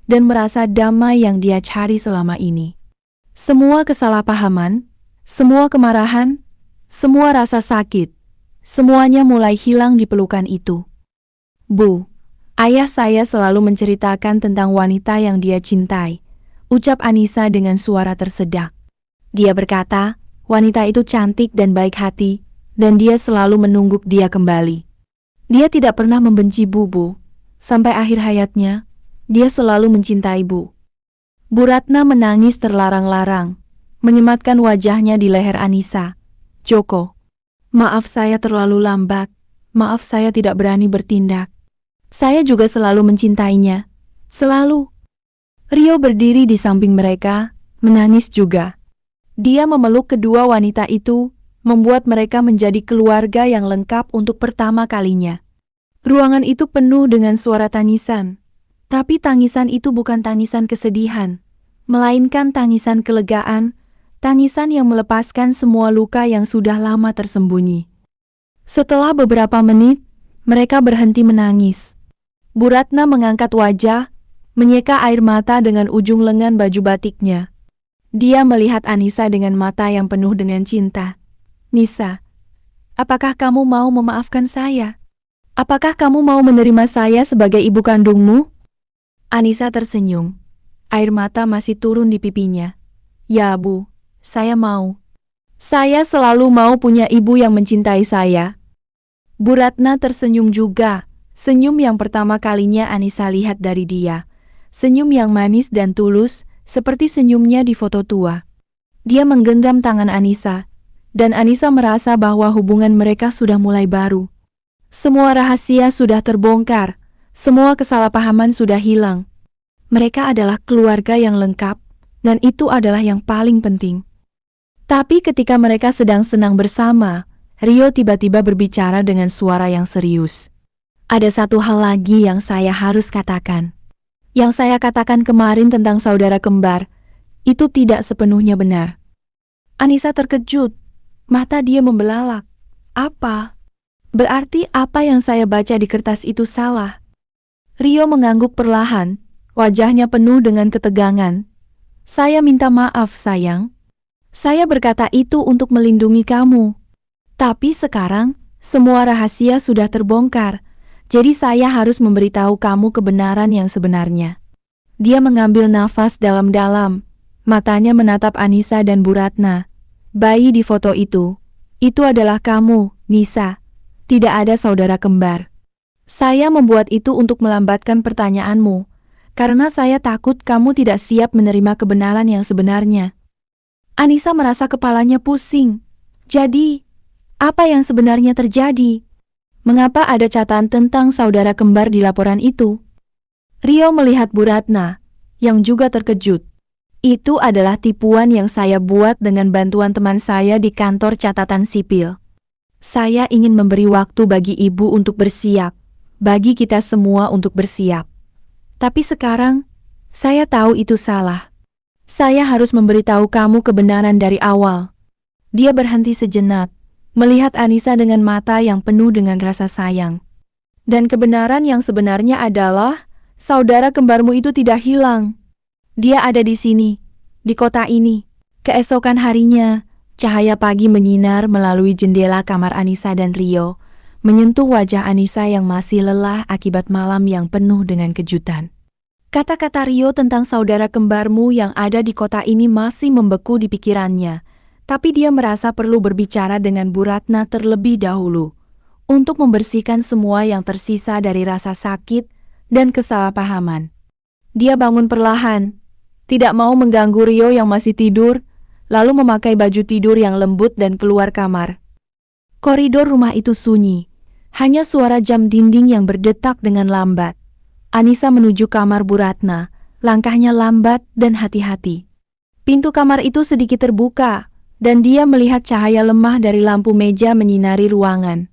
dan merasa damai yang dia cari selama ini. Semua kesalahpahaman, semua kemarahan, semua rasa sakit, semuanya mulai hilang di pelukan itu. Bu, ayah saya selalu menceritakan tentang wanita yang dia cintai, ucap Anissa dengan suara tersedak. Dia berkata, wanita itu cantik dan baik hati, dan dia selalu menungguk dia kembali. Dia tidak pernah membenci Bu. Sampai akhir hayatnya, dia selalu mencintai Bu. Bu Ratna menangis terlarang-larang, menyematkan wajahnya di leher Anissa. Joko, maaf saya terlalu lambat, maaf saya tidak berani bertindak. Saya juga selalu mencintainya, selalu. Rio berdiri di samping mereka, menangis juga. Dia memeluk kedua wanita itu, membuat mereka menjadi keluarga yang lengkap untuk pertama kalinya. Ruangan itu penuh dengan suara tangisan. Tapi tangisan itu bukan tangisan kesedihan, melainkan tangisan kelegaan, tangisan yang melepaskan semua luka yang sudah lama tersembunyi. Setelah beberapa menit, mereka berhenti menangis. Bu Ratna mengangkat wajah, menyeka air mata dengan ujung lengan baju batiknya. Dia melihat Anissa dengan mata yang penuh dengan cinta. Nisa, apakah kamu mau memaafkan saya? Apakah kamu mau menerima saya sebagai ibu kandungmu? Anissa tersenyum. Air mata masih turun di pipinya. Ya Bu, saya mau. Saya selalu mau punya ibu yang mencintai saya. Bu Ratna tersenyum juga. Senyum yang pertama kalinya Anissa lihat dari dia. Senyum yang manis dan tulus, seperti senyumnya di foto tua. Dia menggenggam tangan Anissa, dan Anissa merasa bahwa hubungan mereka sudah mulai baru. Semua rahasia sudah terbongkar, semua kesalahpahaman sudah hilang. Mereka adalah keluarga yang lengkap, dan itu adalah yang paling penting. Tapi ketika mereka sedang senang bersama, Rio tiba-tiba berbicara dengan suara yang serius. Ada satu hal lagi yang saya harus katakan. Yang saya katakan kemarin tentang saudara kembar, itu tidak sepenuhnya benar. Anissa terkejut, mata dia membelalak. Apa? Berarti apa yang saya baca di kertas itu salah? Rio mengangguk perlahan, wajahnya penuh dengan ketegangan. Saya minta maaf, sayang. Saya berkata itu untuk melindungi kamu. Tapi sekarang, semua rahasia sudah terbongkar, jadi saya harus memberitahu kamu kebenaran yang sebenarnya. Dia mengambil nafas dalam-dalam, matanya menatap Anissa dan Bu Ratna. Bayi di foto itu adalah kamu, Nisa. Tidak ada saudara kembar. Saya membuat itu untuk melambatkan pertanyaanmu, karena saya takut kamu tidak siap menerima kebenaran yang sebenarnya. Anissa merasa kepalanya pusing. Jadi, apa yang sebenarnya terjadi? Mengapa ada catatan tentang saudara kembar di laporan itu? Rio melihat Bu Ratna, yang juga terkejut. Itu adalah tipuan yang saya buat dengan bantuan teman saya di kantor catatan sipil. Saya ingin memberi waktu bagi ibu untuk bersiap, bagi kita semua untuk bersiap. Tapi sekarang, saya tahu itu salah. Saya harus memberitahu kamu kebenaran dari awal. Dia berhenti sejenak, melihat Anissa dengan mata yang penuh dengan rasa sayang. Dan kebenaran yang sebenarnya adalah, saudara kembarmu itu tidak hilang. Dia ada di sini, di kota ini. Keesokan harinya, cahaya pagi menyinar melalui jendela kamar Anissa dan Rio, menyentuh wajah Anissa yang masih lelah akibat malam yang penuh dengan kejutan. Kata-kata Rio tentang saudara kembarmu yang ada di kota ini masih membeku di pikirannya, tapi dia merasa perlu berbicara dengan Bu Ratna terlebih dahulu, untuk membersihkan semua yang tersisa dari rasa sakit dan kesalahpahaman. Dia bangun perlahan, tidak mau mengganggu Rio yang masih tidur, lalu memakai baju tidur yang lembut dan keluar kamar. Koridor rumah itu sunyi, hanya suara jam dinding yang berdetak dengan lambat. Anissa menuju kamar Bu Ratna, langkahnya lambat dan hati-hati. Pintu kamar itu sedikit terbuka, dan dia melihat cahaya lemah dari lampu meja menyinari ruangan.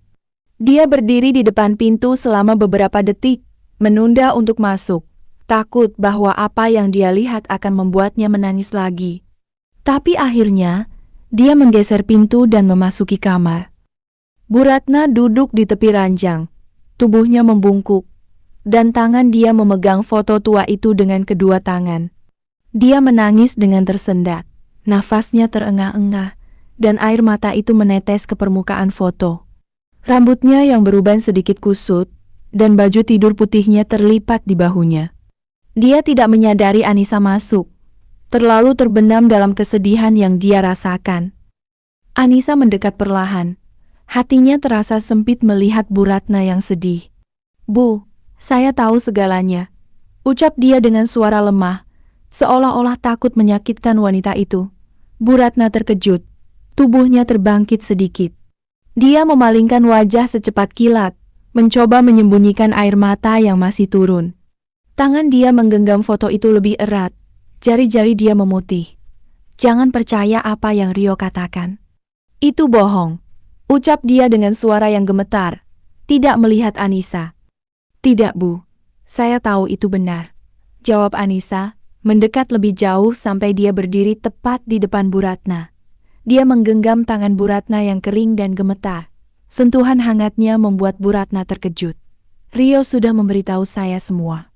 Dia berdiri di depan pintu selama beberapa detik, menunda untuk masuk, takut bahwa apa yang dia lihat akan membuatnya menangis lagi. Tapi akhirnya, dia menggeser pintu dan memasuki kamar. Bu Ratna duduk di tepi ranjang, tubuhnya membungkuk, dan tangan dia memegang foto tua itu dengan kedua tangan. Dia menangis dengan tersendat, nafasnya terengah-engah, dan air mata itu menetes ke permukaan foto. Rambutnya yang beruban sedikit kusut, dan baju tidur putihnya terlipat di bahunya. Dia tidak menyadari Anissa masuk, terlalu terbenam dalam kesedihan yang dia rasakan. Anissa mendekat perlahan. Hatinya terasa sempit melihat Bu Ratna yang sedih. "Bu, saya tahu segalanya," ucap dia dengan suara lemah, seolah-olah takut menyakitkan wanita itu. Bu Ratna terkejut, tubuhnya terbangkit sedikit. Dia memalingkan wajah secepat kilat, mencoba menyembunyikan air mata yang masih turun. Tangan dia menggenggam foto itu lebih erat, jari-jari dia memutih. "Jangan percaya apa yang Rio katakan. Itu bohong," ucap dia dengan suara yang gemetar, tidak melihat Anissa. "Tidak, Bu. Saya tahu itu benar," jawab Anissa, mendekat lebih jauh sampai dia berdiri tepat di depan Bu Ratna. Dia menggenggam tangan Bu Ratna yang kering dan gemetar. Sentuhan hangatnya membuat Bu Ratna terkejut. "Rio sudah memberitahu saya semua.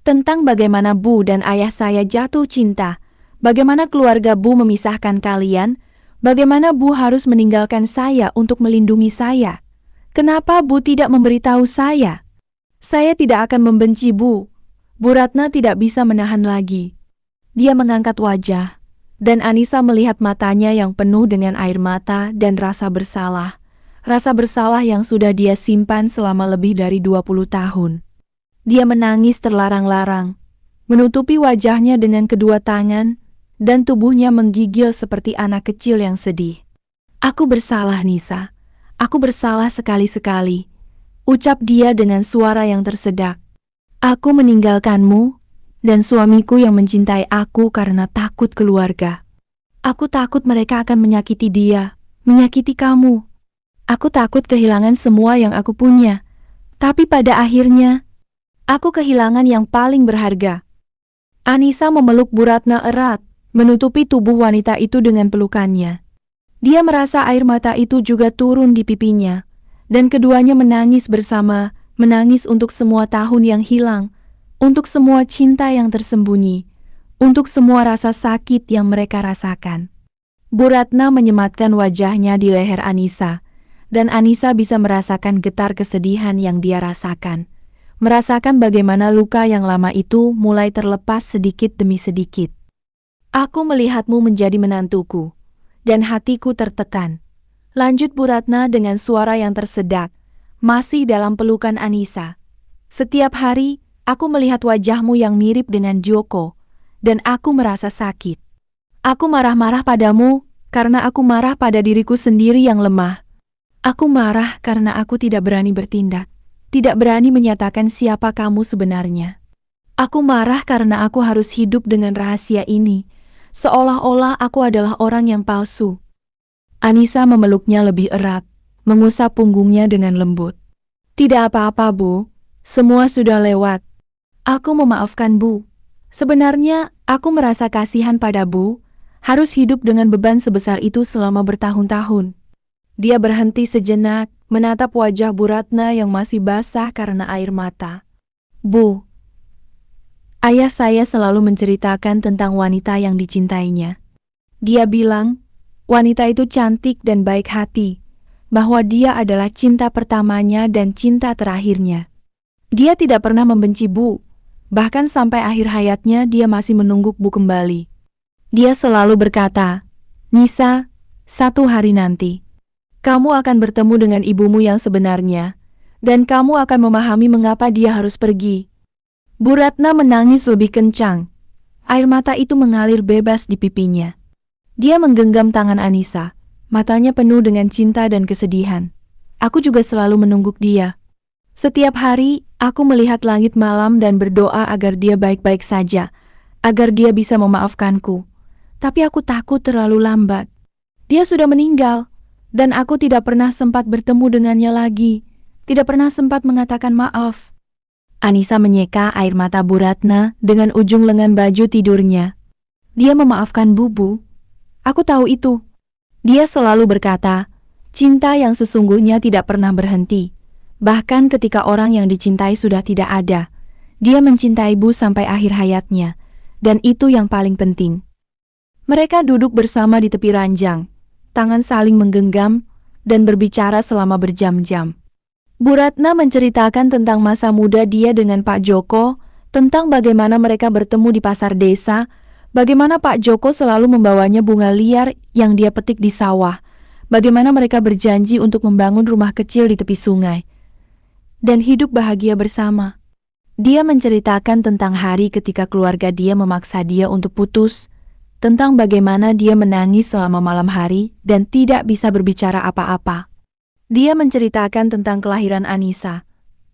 Tentang bagaimana Bu dan ayah saya jatuh cinta, bagaimana keluarga Bu memisahkan kalian, bagaimana Bu harus meninggalkan saya untuk melindungi saya. Kenapa Bu tidak memberitahu saya? Saya tidak akan membenci Bu." Bu Ratna tidak bisa menahan lagi. Dia mengangkat wajah, dan Anissa melihat matanya yang penuh dengan air mata dan rasa bersalah. Rasa bersalah yang sudah dia simpan selama lebih dari 20 tahun. Dia menangis terlarang-larang, menutupi wajahnya dengan kedua tangan, dan tubuhnya menggigil seperti anak kecil yang sedih. "Aku bersalah, Nisa. Aku bersalah sekali-sekali," ucap dia dengan suara yang tersedak. "Aku meninggalkanmu dan suamiku yang mencintai aku karena takut keluarga. Aku takut mereka akan menyakiti dia, menyakiti kamu. Aku takut kehilangan semua yang aku punya. Tapi pada akhirnya, aku kehilangan yang paling berharga." Anissa memeluk Bu Ratna erat, menutupi tubuh wanita itu dengan pelukannya. Dia merasa air mata itu juga turun di pipinya, dan keduanya menangis bersama, menangis untuk semua tahun yang hilang, untuk semua cinta yang tersembunyi, untuk semua rasa sakit yang mereka rasakan. Bu Ratna menyematkan wajahnya di leher Anissa, dan Anissa bisa merasakan getar kesedihan yang dia rasakan. Merasakan bagaimana luka yang lama itu mulai terlepas sedikit demi sedikit. "Aku melihatmu menjadi menantuku, dan hatiku tertekan," lanjut Bu Ratna dengan suara yang tersedak, masih dalam pelukan Anissa. "Setiap hari, aku melihat wajahmu yang mirip dengan Joko, dan aku merasa sakit. Aku marah-marah padamu, karena aku marah pada diriku sendiri yang lemah. Aku marah karena aku tidak berani bertindak, tidak berani menyatakan siapa kamu sebenarnya. Aku marah karena aku harus hidup dengan rahasia ini, seolah-olah aku adalah orang yang palsu." Anissa memeluknya lebih erat, mengusap punggungnya dengan lembut. "Tidak apa-apa, Bu. Semua sudah lewat. Aku memaafkan Bu. Sebenarnya, aku merasa kasihan pada Bu, harus hidup dengan beban sebesar itu selama bertahun-tahun." Dia berhenti sejenak, menatap wajah Bu Ratna yang masih basah karena air mata. "Bu, ayah saya selalu menceritakan tentang wanita yang dicintainya. Dia bilang, wanita itu cantik dan baik hati, bahwa dia adalah cinta pertamanya dan cinta terakhirnya. Dia tidak pernah membenci Bu, bahkan sampai akhir hayatnya dia masih menunggu Bu kembali. Dia selalu berkata, 'Nisa, satu hari nanti, kamu akan bertemu dengan ibumu yang sebenarnya, dan kamu akan memahami mengapa dia harus pergi.'" Bu Ratna menangis lebih kencang. Air mata itu mengalir bebas di pipinya. Dia menggenggam tangan Anissa, matanya penuh dengan cinta dan kesedihan. "Aku juga selalu menunggu dia. Setiap hari, aku melihat langit malam dan berdoa agar dia baik-baik saja, agar dia bisa memaafkanku. Tapi aku takut terlalu lambat. Dia sudah meninggal, dan aku tidak pernah sempat bertemu dengannya lagi, tidak pernah sempat mengatakan maaf." Anissa menyeka air mata Bu Ratna dengan ujung lengan baju tidurnya. "Dia memaafkan Bu. Aku tahu itu." Dia selalu berkata, cinta yang sesungguhnya tidak pernah berhenti. Bahkan ketika orang yang dicintai sudah tidak ada, dia mencintai Bu sampai akhir hayatnya, dan itu yang paling penting. Mereka duduk bersama di tepi ranjang, tangan saling menggenggam, dan berbicara selama berjam-jam. Bu Ratna menceritakan tentang masa muda dia dengan Pak Joko, tentang bagaimana mereka bertemu di pasar desa, bagaimana Pak Joko selalu membawanya bunga liar yang dia petik di sawah, bagaimana mereka berjanji untuk membangun rumah kecil di tepi sungai, dan hidup bahagia bersama. Dia menceritakan tentang hari ketika keluarga dia memaksa dia untuk putus, tentang bagaimana dia menangis selama malam hari dan tidak bisa berbicara apa-apa. Dia menceritakan tentang kelahiran Anissa,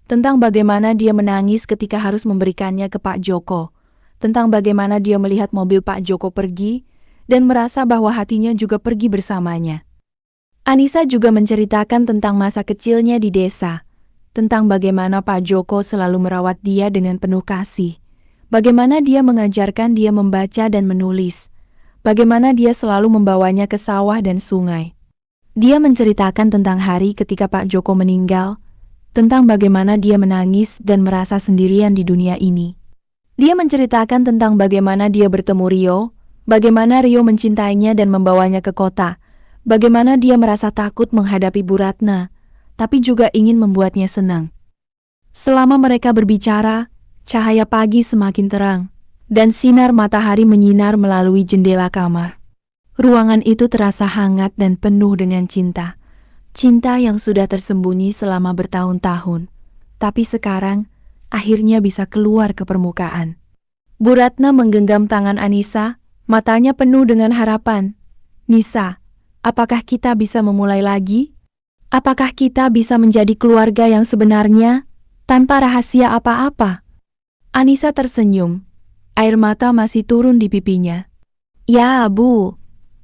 tentang bagaimana dia menangis ketika harus memberikannya ke Pak Joko, tentang bagaimana dia melihat mobil Pak Joko pergi dan merasa bahwa hatinya juga pergi bersamanya. Anissa juga menceritakan tentang masa kecilnya di desa, tentang bagaimana Pak Joko selalu merawat dia dengan penuh kasih, bagaimana dia mengajarkan dia membaca dan menulis, bagaimana dia selalu membawanya ke sawah dan sungai. Dia menceritakan tentang hari ketika Pak Joko meninggal, tentang bagaimana dia menangis dan merasa sendirian di dunia ini. Dia menceritakan tentang bagaimana dia bertemu Rio, bagaimana Rio mencintainya dan membawanya ke kota, bagaimana dia merasa takut menghadapi Bu Ratna, tapi juga ingin membuatnya senang. Selama mereka berbicara, cahaya pagi semakin terang, dan sinar matahari menyinar melalui jendela kamar. Ruangan itu terasa hangat dan penuh dengan cinta. Cinta yang sudah tersembunyi selama bertahun-tahun, tapi sekarang akhirnya bisa keluar ke permukaan. Bu Ratna menggenggam tangan Anissa, matanya penuh dengan harapan. "Nisa, apakah kita bisa memulai lagi? Apakah kita bisa menjadi keluarga yang sebenarnya, tanpa rahasia apa-apa?" Anissa tersenyum. Air mata masih turun di pipinya. "Ya, Bu.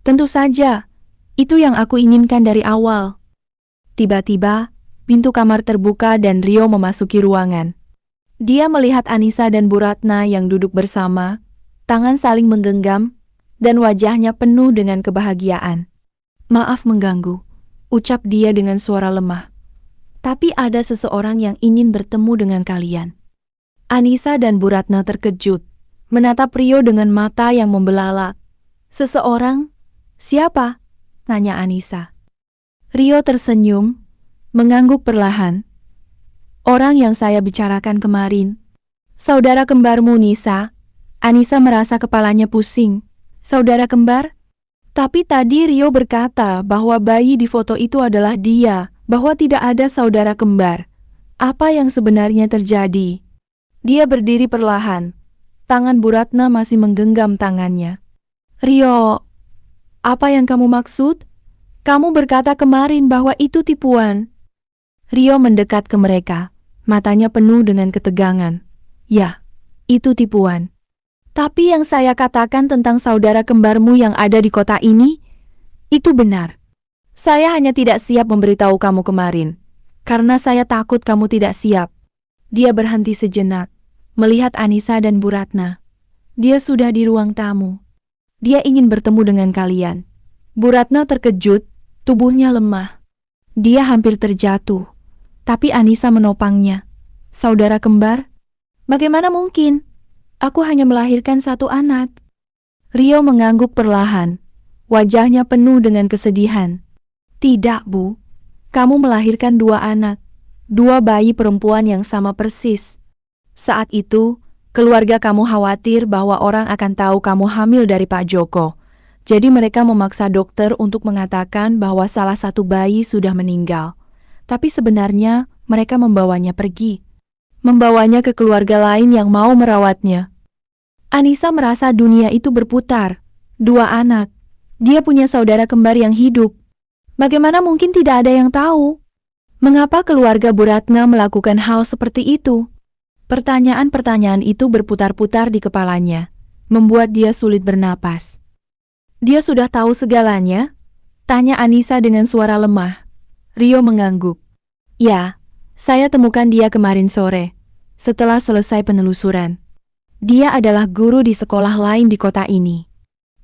Tentu saja. Itu yang aku inginkan dari awal." Tiba-tiba, pintu kamar terbuka dan Rio memasuki ruangan. Dia melihat Anissa dan Bu Ratna yang duduk bersama, tangan saling menggenggam, dan wajahnya penuh dengan kebahagiaan. "Maaf mengganggu," ucap dia dengan suara lemah. "Tapi ada seseorang yang ingin bertemu dengan kalian." Anissa dan Bu Ratna terkejut, menatap Rio dengan mata yang membelalak. "Seseorang? Siapa?" tanya Anissa. Rio tersenyum, mengangguk perlahan. "Orang yang saya bicarakan kemarin. Saudara kembarmu, Nisa." Anissa merasa kepalanya pusing. "Saudara kembar?" Tapi tadi Rio berkata bahwa bayi di foto itu adalah dia, bahwa tidak ada saudara kembar. Apa yang sebenarnya terjadi? Dia berdiri perlahan. Tangan Bu Ratna masih menggenggam tangannya. "Rio, apa yang kamu maksud? Kamu berkata kemarin bahwa itu tipuan." Rio mendekat ke mereka, matanya penuh dengan ketegangan. "Ya, itu tipuan. Tapi yang saya katakan tentang saudara kembarmu yang ada di kota ini, itu benar. Saya hanya tidak siap memberitahu kamu kemarin, karena saya takut kamu tidak siap." Dia berhenti sejenak, melihat Anissa dan Bu Ratna. "Dia sudah di ruang tamu. Dia ingin bertemu dengan kalian." Bu Ratna terkejut, tubuhnya lemah. Dia hampir terjatuh, tapi Anissa menopangnya. "Saudara kembar? Bagaimana mungkin? Aku hanya melahirkan satu anak." Rio mengangguk perlahan, wajahnya penuh dengan kesedihan. "Tidak, Bu. Kamu melahirkan 2 anak, 2 bayi perempuan yang sama persis. Saat itu, keluarga kamu khawatir bahwa orang akan tahu kamu hamil dari Pak Joko. Jadi mereka memaksa dokter untuk mengatakan bahwa salah satu bayi sudah meninggal. Tapi sebenarnya mereka membawanya pergi. Membawanya ke keluarga lain yang mau merawatnya." Anissa merasa dunia itu berputar. 2 anak. Dia punya saudara kembar yang hidup. Bagaimana mungkin tidak ada yang tahu? Mengapa keluarga Bu Ratna melakukan hal seperti itu? Pertanyaan-pertanyaan itu berputar-putar di kepalanya, membuat dia sulit bernapas. "Dia sudah tahu segalanya?" tanya Anissa dengan suara lemah. Rio mengangguk. "Ya, saya temukan dia kemarin sore, setelah selesai penelusuran. Dia adalah guru di sekolah lain di kota ini.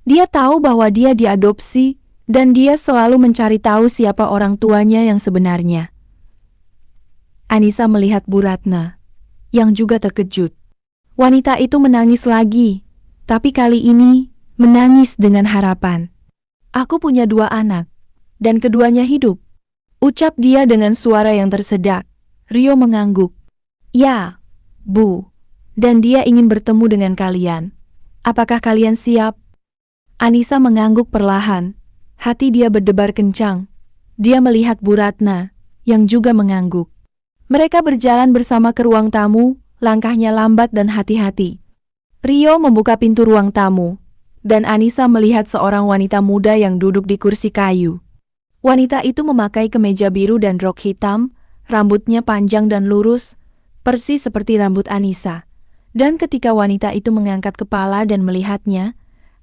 Dia tahu bahwa dia diadopsi, dan dia selalu mencari tahu siapa orang tuanya yang sebenarnya." Anissa melihat Bu Ratna, yang juga terkejut. Wanita itu menangis lagi, tapi kali ini menangis dengan harapan. "Aku punya 2 anak, dan keduanya hidup," ucap dia dengan suara yang tersedak. Rio mengangguk. Ya, Bu. Dan dia ingin bertemu dengan kalian. Apakah kalian siap? Anissa mengangguk perlahan. Hati dia berdebar kencang. Dia melihat Bu Ratna, yang juga mengangguk. Mereka berjalan bersama ke ruang tamu, langkahnya lambat dan hati-hati. Rio membuka pintu ruang tamu, dan Anissa melihat seorang wanita muda yang duduk di kursi kayu. Wanita itu memakai kemeja biru dan rok hitam, rambutnya panjang dan lurus, persis seperti rambut Anissa. Dan ketika wanita itu mengangkat kepala dan melihatnya,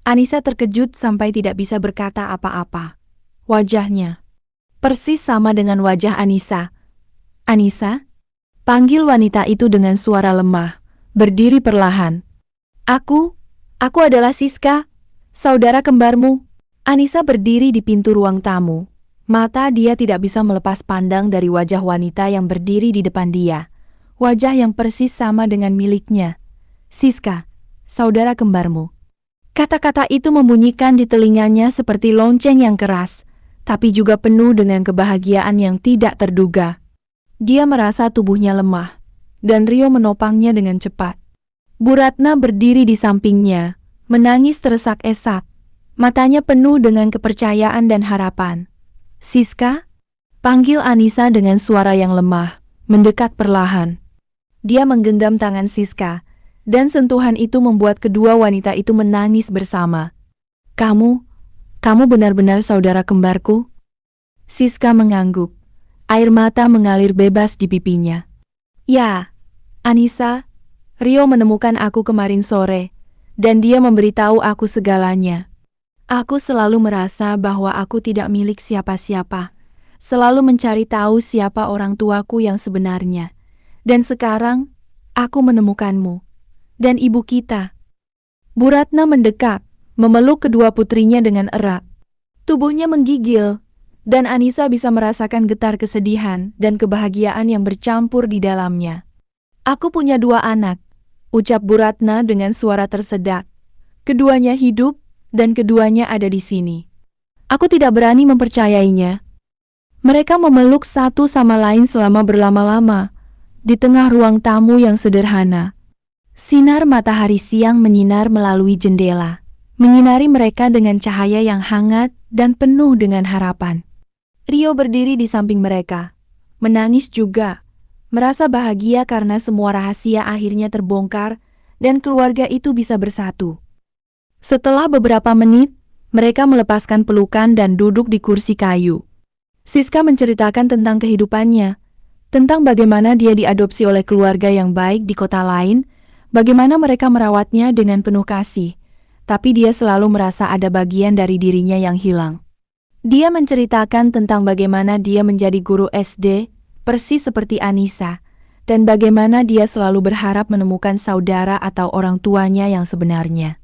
Anissa terkejut sampai tidak bisa berkata apa-apa. Wajahnya persis sama dengan wajah Anissa. Anissa? Panggil wanita itu dengan suara lemah, berdiri perlahan. Aku adalah Siska, saudara kembarmu. Anissa berdiri di pintu ruang tamu. Mata dia tidak bisa melepas pandang dari wajah wanita yang berdiri di depan dia. Wajah yang persis sama dengan miliknya. Siska, saudara kembarmu. Kata-kata itu membunyikan di telinganya seperti lonceng yang keras, tapi juga penuh dengan kebahagiaan yang tidak terduga. Dia merasa tubuhnya lemah, dan Rio menopangnya dengan cepat. Bu Ratna berdiri di sampingnya, menangis teresak-esak. Matanya penuh dengan kepercayaan dan harapan. Siska? Panggil Anissa dengan suara yang lemah, mendekat perlahan. Dia menggenggam tangan Siska, dan sentuhan itu membuat kedua wanita itu menangis bersama. Kamu benar-benar saudara kembarku? Siska mengangguk. Air mata mengalir bebas di pipinya. Ya, Anissa, Rio menemukan aku kemarin sore, dan dia memberitahu aku segalanya. Aku selalu merasa bahwa aku tidak milik siapa-siapa, selalu mencari tahu siapa orang tuaku yang sebenarnya. Dan sekarang, aku menemukanmu. Dan ibu kita. Bu Ratna mendekat, memeluk kedua putrinya dengan erat. Tubuhnya menggigil, dan Anissa bisa merasakan getar kesedihan dan kebahagiaan yang bercampur di dalamnya. Aku punya 2 anak, ucap Bu Ratna dengan suara tersedak. Keduanya hidup, dan keduanya ada di sini. Aku tidak berani mempercayainya. Mereka memeluk satu sama lain selama berlama-lama, di tengah ruang tamu yang sederhana. Sinar matahari siang menyinar melalui jendela, menyinari mereka dengan cahaya yang hangat dan penuh dengan harapan. Rio berdiri di samping mereka, menangis juga, merasa bahagia karena semua rahasia akhirnya terbongkar dan keluarga itu bisa bersatu. Setelah beberapa menit, mereka melepaskan pelukan dan duduk di kursi kayu. Siska menceritakan tentang kehidupannya, tentang bagaimana dia diadopsi oleh keluarga yang baik di kota lain, bagaimana mereka merawatnya dengan penuh kasih, tapi dia selalu merasa ada bagian dari dirinya yang hilang. Dia menceritakan tentang bagaimana dia menjadi guru SD, persis seperti Anissa, dan bagaimana dia selalu berharap menemukan saudara atau orang tuanya yang sebenarnya.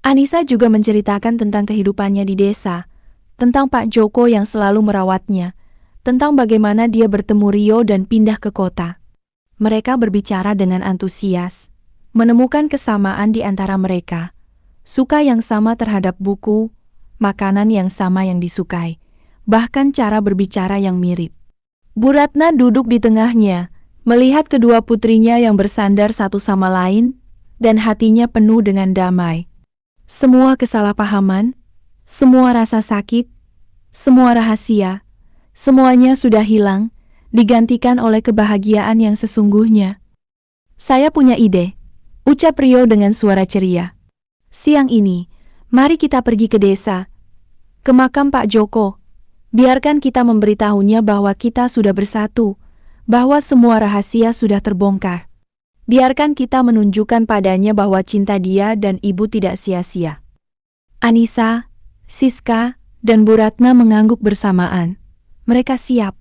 Anissa juga menceritakan tentang kehidupannya di desa, tentang Pak Joko yang selalu merawatnya, tentang bagaimana dia bertemu Rio dan pindah ke kota. Mereka berbicara dengan antusias, menemukan kesamaan di antara mereka, suka yang sama terhadap buku, makanan yang sama yang disukai, bahkan cara berbicara yang mirip. Bu Ratna duduk di tengahnya, melihat kedua putrinya yang bersandar satu sama lain, dan hatinya penuh dengan damai. Semua kesalahpahaman, semua rasa sakit, semua rahasia, semuanya sudah hilang, digantikan oleh kebahagiaan yang sesungguhnya. Saya punya ide, ucap Rio dengan suara ceria. Siang ini, mari kita pergi ke desa, ke makam Pak Joko. Biarkan kita memberitahunya bahwa kita sudah bersatu, bahwa semua rahasia sudah terbongkar. Biarkan kita menunjukkan padanya bahwa cinta dia dan ibu tidak sia-sia. Anissa, Siska, dan Bu Ratna mengangguk bersamaan. Mereka siap.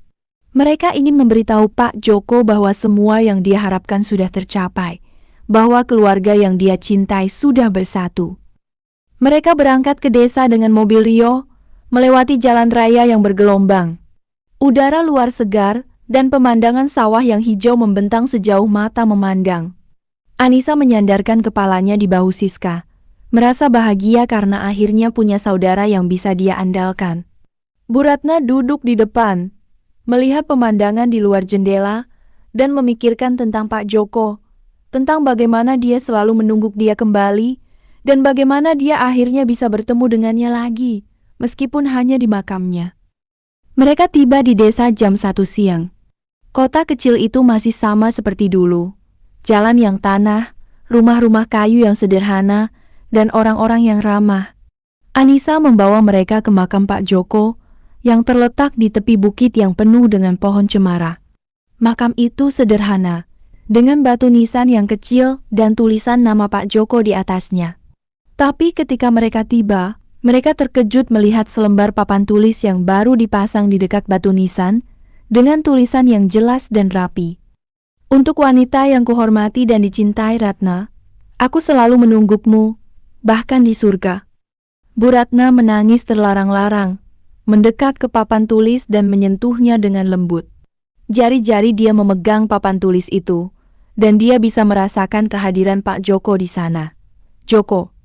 Mereka ingin memberitahu Pak Joko bahwa semua yang dia harapkan sudah tercapai, bahwa keluarga yang dia cintai sudah bersatu. Mereka berangkat ke desa dengan mobil Rio, melewati jalan raya yang bergelombang. Udara luar segar, dan pemandangan sawah yang hijau membentang sejauh mata memandang. Anissa menyandarkan kepalanya di bahu Siska, merasa bahagia karena akhirnya punya saudara yang bisa dia andalkan. Bu Ratna duduk di depan, melihat pemandangan di luar jendela, dan memikirkan tentang Pak Joko, tentang bagaimana dia selalu menunggu dia kembali, dan bagaimana dia akhirnya bisa bertemu dengannya lagi, meskipun hanya di makamnya. Mereka tiba di desa jam 1 siang. Kota kecil itu masih sama seperti dulu. Jalan yang tanah, rumah-rumah kayu yang sederhana, dan orang-orang yang ramah. Anissa membawa mereka ke makam Pak Joko, yang terletak di tepi bukit yang penuh dengan pohon cemara. Makam itu sederhana, dengan batu nisan yang kecil dan tulisan nama Pak Joko di atasnya. Tapi ketika mereka tiba, mereka terkejut melihat selembar papan tulis yang baru dipasang di dekat batu nisan, dengan tulisan yang jelas dan rapi. Untuk wanita yang kuhormati dan dicintai Ratna, aku selalu menunggumu, bahkan di surga. Bu Ratna menangis terlarang-larang, mendekat ke papan tulis dan menyentuhnya dengan lembut. Jari-jari dia memegang papan tulis itu, dan dia bisa merasakan kehadiran Pak Joko di sana. "Joko,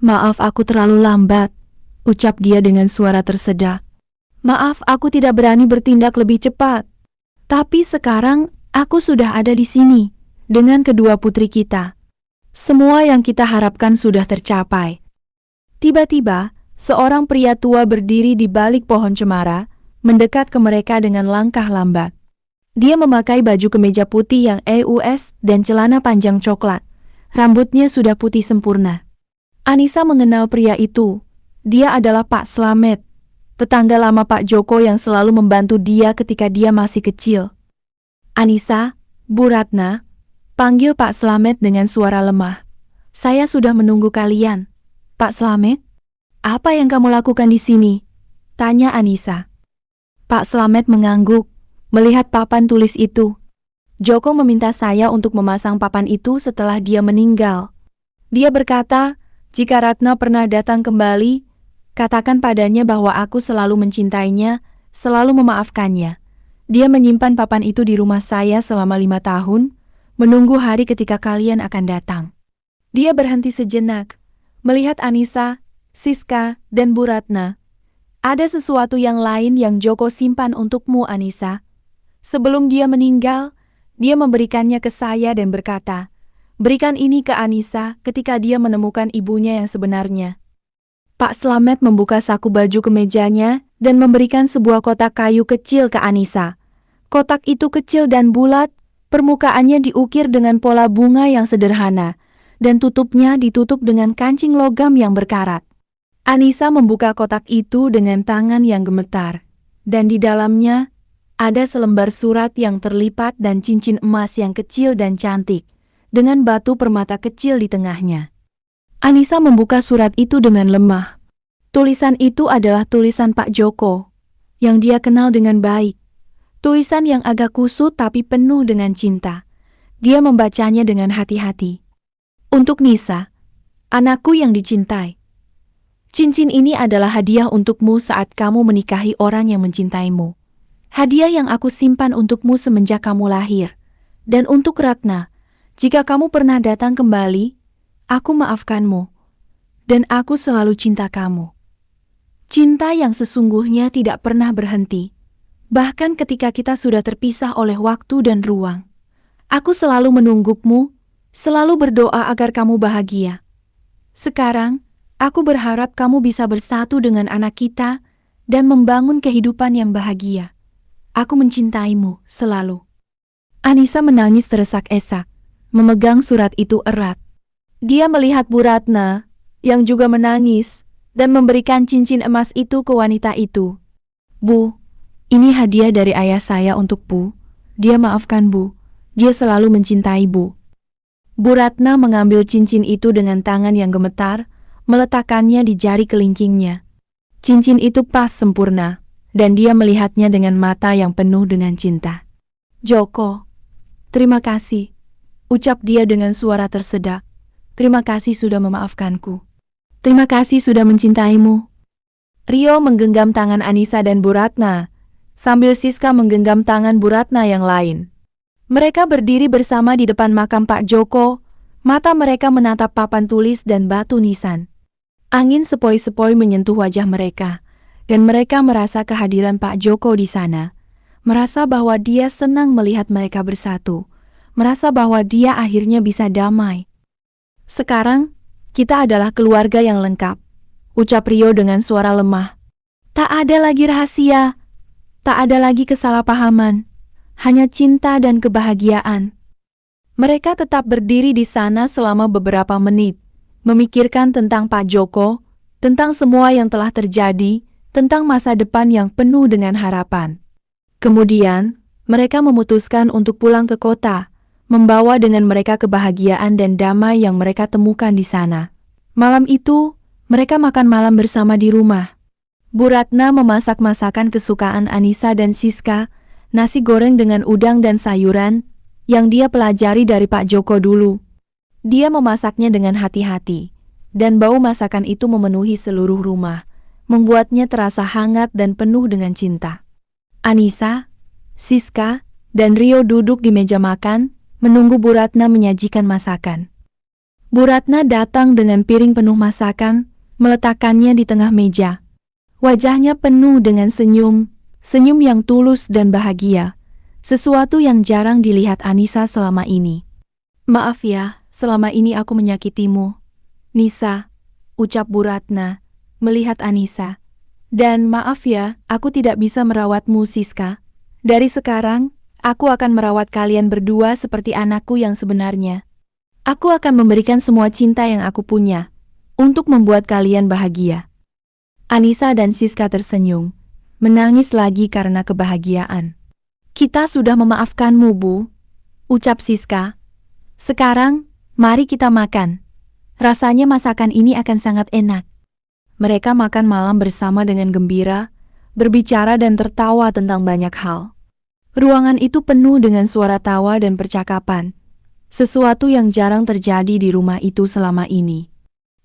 maaf aku terlalu lambat," ucap dia dengan suara tersedak. "Maaf aku tidak berani bertindak lebih cepat. Tapi sekarang aku sudah ada di sini, dengan kedua putri kita. Semua yang kita harapkan sudah tercapai." Tiba-tiba, seorang pria tua berdiri di balik pohon cemara, mendekat ke mereka dengan langkah lambat. Dia memakai baju kemeja putih yang EUS dan celana panjang coklat. Rambutnya sudah putih sempurna. Anissa mengenal pria itu. Dia adalah Pak Slamet, tetangga lama Pak Joko yang selalu membantu dia ketika dia masih kecil. "Anissa, Bu Ratna," panggil Pak Slamet dengan suara lemah. "Saya sudah menunggu kalian." "Pak Slamet, apa yang kamu lakukan di sini?" tanya Anissa. Pak Slamet mengangguk, melihat papan tulis itu. "Joko meminta saya untuk memasang papan itu setelah dia meninggal. Dia berkata, jika Ratna pernah datang kembali, katakan padanya bahwa aku selalu mencintainya, selalu memaafkannya. Dia menyimpan papan itu di rumah saya selama 5 tahun, menunggu hari ketika kalian akan datang." Dia berhenti sejenak, melihat Anissa, Siska, dan Bu Ratna. "Ada sesuatu yang lain yang Joko simpan untukmu, Anissa. Sebelum dia meninggal, dia memberikannya ke saya dan berkata, 'Berikan ini ke Anissa ketika dia menemukan ibunya yang sebenarnya.'" Pak Slamet membuka saku baju kemejanya dan memberikan sebuah kotak kayu kecil ke Anissa. Kotak itu kecil dan bulat, permukaannya diukir dengan pola bunga yang sederhana, dan tutupnya ditutup dengan kancing logam yang berkarat. Anissa membuka kotak itu dengan tangan yang gemetar, dan di dalamnya ada selembar surat yang terlipat dan cincin emas yang kecil dan cantik, dengan batu permata kecil di tengahnya. Anissa membuka surat itu dengan lemah. Tulisan itu adalah tulisan Pak Joko, yang dia kenal dengan baik. Tulisan yang agak kusut tapi penuh dengan cinta. Dia membacanya dengan hati-hati. "Untuk Nisa, anakku yang dicintai. Cincin ini adalah hadiah untukmu saat kamu menikahi orang yang mencintaimu. Hadiah yang aku simpan untukmu semenjak kamu lahir. Dan untuk Ratna, jika kamu pernah datang kembali, aku maafkanmu. Dan aku selalu cinta kamu. Cinta yang sesungguhnya tidak pernah berhenti. Bahkan ketika kita sudah terpisah oleh waktu dan ruang. Aku selalu menunggumu, selalu berdoa agar kamu bahagia. Sekarang, aku berharap kamu bisa bersatu dengan anak kita dan membangun kehidupan yang bahagia. Aku mencintaimu selalu." Anissa menangis teresak-esak, memegang surat itu erat. Dia melihat Bu Ratna, yang juga menangis, dan memberikan cincin emas itu ke wanita itu. "Bu, ini hadiah dari ayah saya untuk Bu. Dia maafkan Bu. Dia selalu mencintai Bu." Bu Ratna mengambil cincin itu dengan tangan yang gemetar, meletakkannya di jari kelingkingnya. Cincin itu pas sempurna, dan dia melihatnya dengan mata yang penuh dengan cinta. "Joko, terima kasih," ucap dia dengan suara tersedak. "Terima kasih sudah memaafkanku. Terima kasih sudah mencintaimu." Rio menggenggam tangan Anissa dan Bu Ratna, sambil Siska menggenggam tangan Bu Ratna yang lain. Mereka berdiri bersama di depan makam Pak Joko, mata mereka menatap papan tulis dan batu nisan. Angin sepoi-sepoi menyentuh wajah mereka, dan mereka merasa kehadiran Pak Joko di sana, merasa bahwa dia senang melihat mereka bersatu, merasa bahwa dia akhirnya bisa damai. "Sekarang, kita adalah keluarga yang lengkap," ucap Rio dengan suara lemah. "Tak ada lagi rahasia, tak ada lagi kesalahpahaman, hanya cinta dan kebahagiaan." Mereka tetap berdiri di sana selama beberapa menit, memikirkan tentang Pak Joko, tentang semua yang telah terjadi, tentang masa depan yang penuh dengan harapan. Kemudian, mereka memutuskan untuk pulang ke kota, membawa dengan mereka kebahagiaan dan damai yang mereka temukan di sana. Malam itu, mereka makan malam bersama di rumah. Bu Ratna memasak masakan kesukaan Anissa dan Siska, nasi goreng dengan udang dan sayuran, yang dia pelajari dari Pak Joko dulu. Dia memasaknya dengan hati-hati, dan bau masakan itu memenuhi seluruh rumah, membuatnya terasa hangat dan penuh dengan cinta. Anissa, Siska, dan Rio duduk di meja makan, menunggu Bu Ratna menyajikan masakan. Bu Ratna datang dengan piring penuh masakan, meletakkannya di tengah meja. Wajahnya penuh dengan senyum, senyum yang tulus dan bahagia, sesuatu yang jarang dilihat Anissa selama ini. "Maaf ya, selama ini aku menyakitimu, Nisa," ucap Bu Ratna, melihat Anissa. "Dan maaf ya, aku tidak bisa merawatmu, Siska. Dari sekarang, aku akan merawat kalian berdua seperti anakku yang sebenarnya. Aku akan memberikan semua cinta yang aku punya, untuk membuat kalian bahagia." Anissa dan Siska tersenyum, menangis lagi karena kebahagiaan. "Kita sudah memaafkanmu, Bu," ucap Siska. "Sekarang, mari kita makan. Rasanya masakan ini akan sangat enak." Mereka makan malam bersama dengan gembira, berbicara dan tertawa tentang banyak hal. Ruangan itu penuh dengan suara tawa dan percakapan, sesuatu yang jarang terjadi di rumah itu selama ini.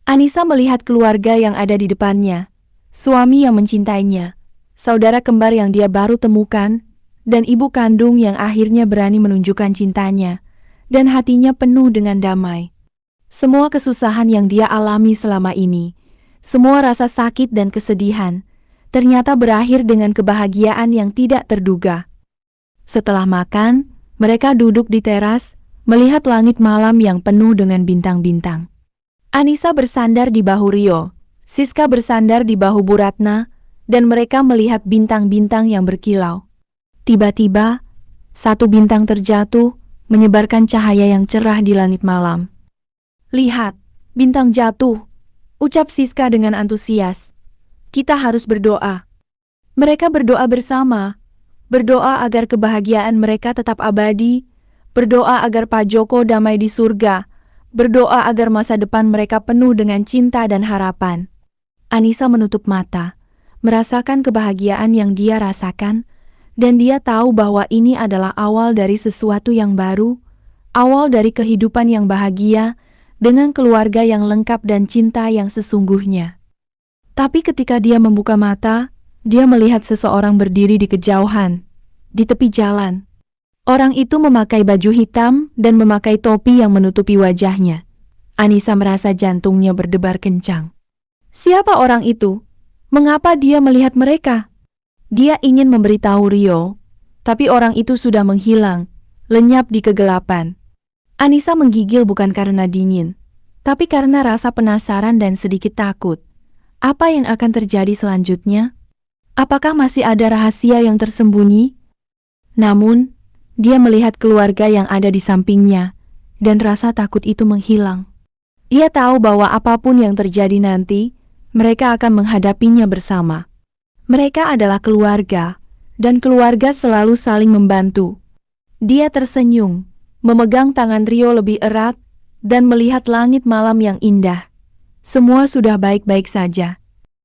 Anissa melihat keluarga yang ada di depannya, suami yang mencintainya, saudara kembar yang dia baru temukan, dan ibu kandung yang akhirnya berani menunjukkan cintanya, dan hatinya penuh dengan damai. Semua kesusahan yang dia alami selama ini, semua rasa sakit dan kesedihan, ternyata berakhir dengan kebahagiaan yang tidak terduga. Setelah makan, mereka duduk di teras, melihat langit malam yang penuh dengan bintang-bintang. Anissa bersandar di bahu Rio, Siska bersandar di bahu Bu Ratna, dan mereka melihat bintang-bintang yang berkilau. Tiba-tiba, satu bintang terjatuh, menyebarkan cahaya yang cerah di langit malam. "Lihat, bintang jatuh," ucap Siska dengan antusias. "Kita harus berdoa." Mereka berdoa bersama, berdoa agar kebahagiaan mereka tetap abadi, berdoa agar Pak Joko damai di surga, berdoa agar masa depan mereka penuh dengan cinta dan harapan. Anissa menutup mata, merasakan kebahagiaan yang dia rasakan, dan dia tahu bahwa ini adalah awal dari sesuatu yang baru, awal dari kehidupan yang bahagia, dengan keluarga yang lengkap dan cinta yang sesungguhnya. Tapi ketika dia membuka mata, dia melihat seseorang berdiri di kejauhan, di tepi jalan. Orang itu memakai baju hitam dan memakai topi yang menutupi wajahnya. Anissa merasa jantungnya berdebar kencang. Siapa orang itu? Mengapa dia melihat mereka? Dia ingin memberitahu Rio, tapi orang itu sudah menghilang, lenyap di kegelapan. Anissa menggigil bukan karena dingin, tapi karena rasa penasaran dan sedikit takut. Apa yang akan terjadi selanjutnya? Apakah masih ada rahasia yang tersembunyi? Namun, dia melihat keluarga yang ada di sampingnya, dan rasa takut itu menghilang. Ia tahu bahwa apapun yang terjadi nanti, mereka akan menghadapinya bersama. Mereka adalah keluarga, dan keluarga selalu saling membantu. Dia tersenyum, memegang tangan Rio lebih erat, dan melihat langit malam yang indah. Semua sudah baik-baik saja.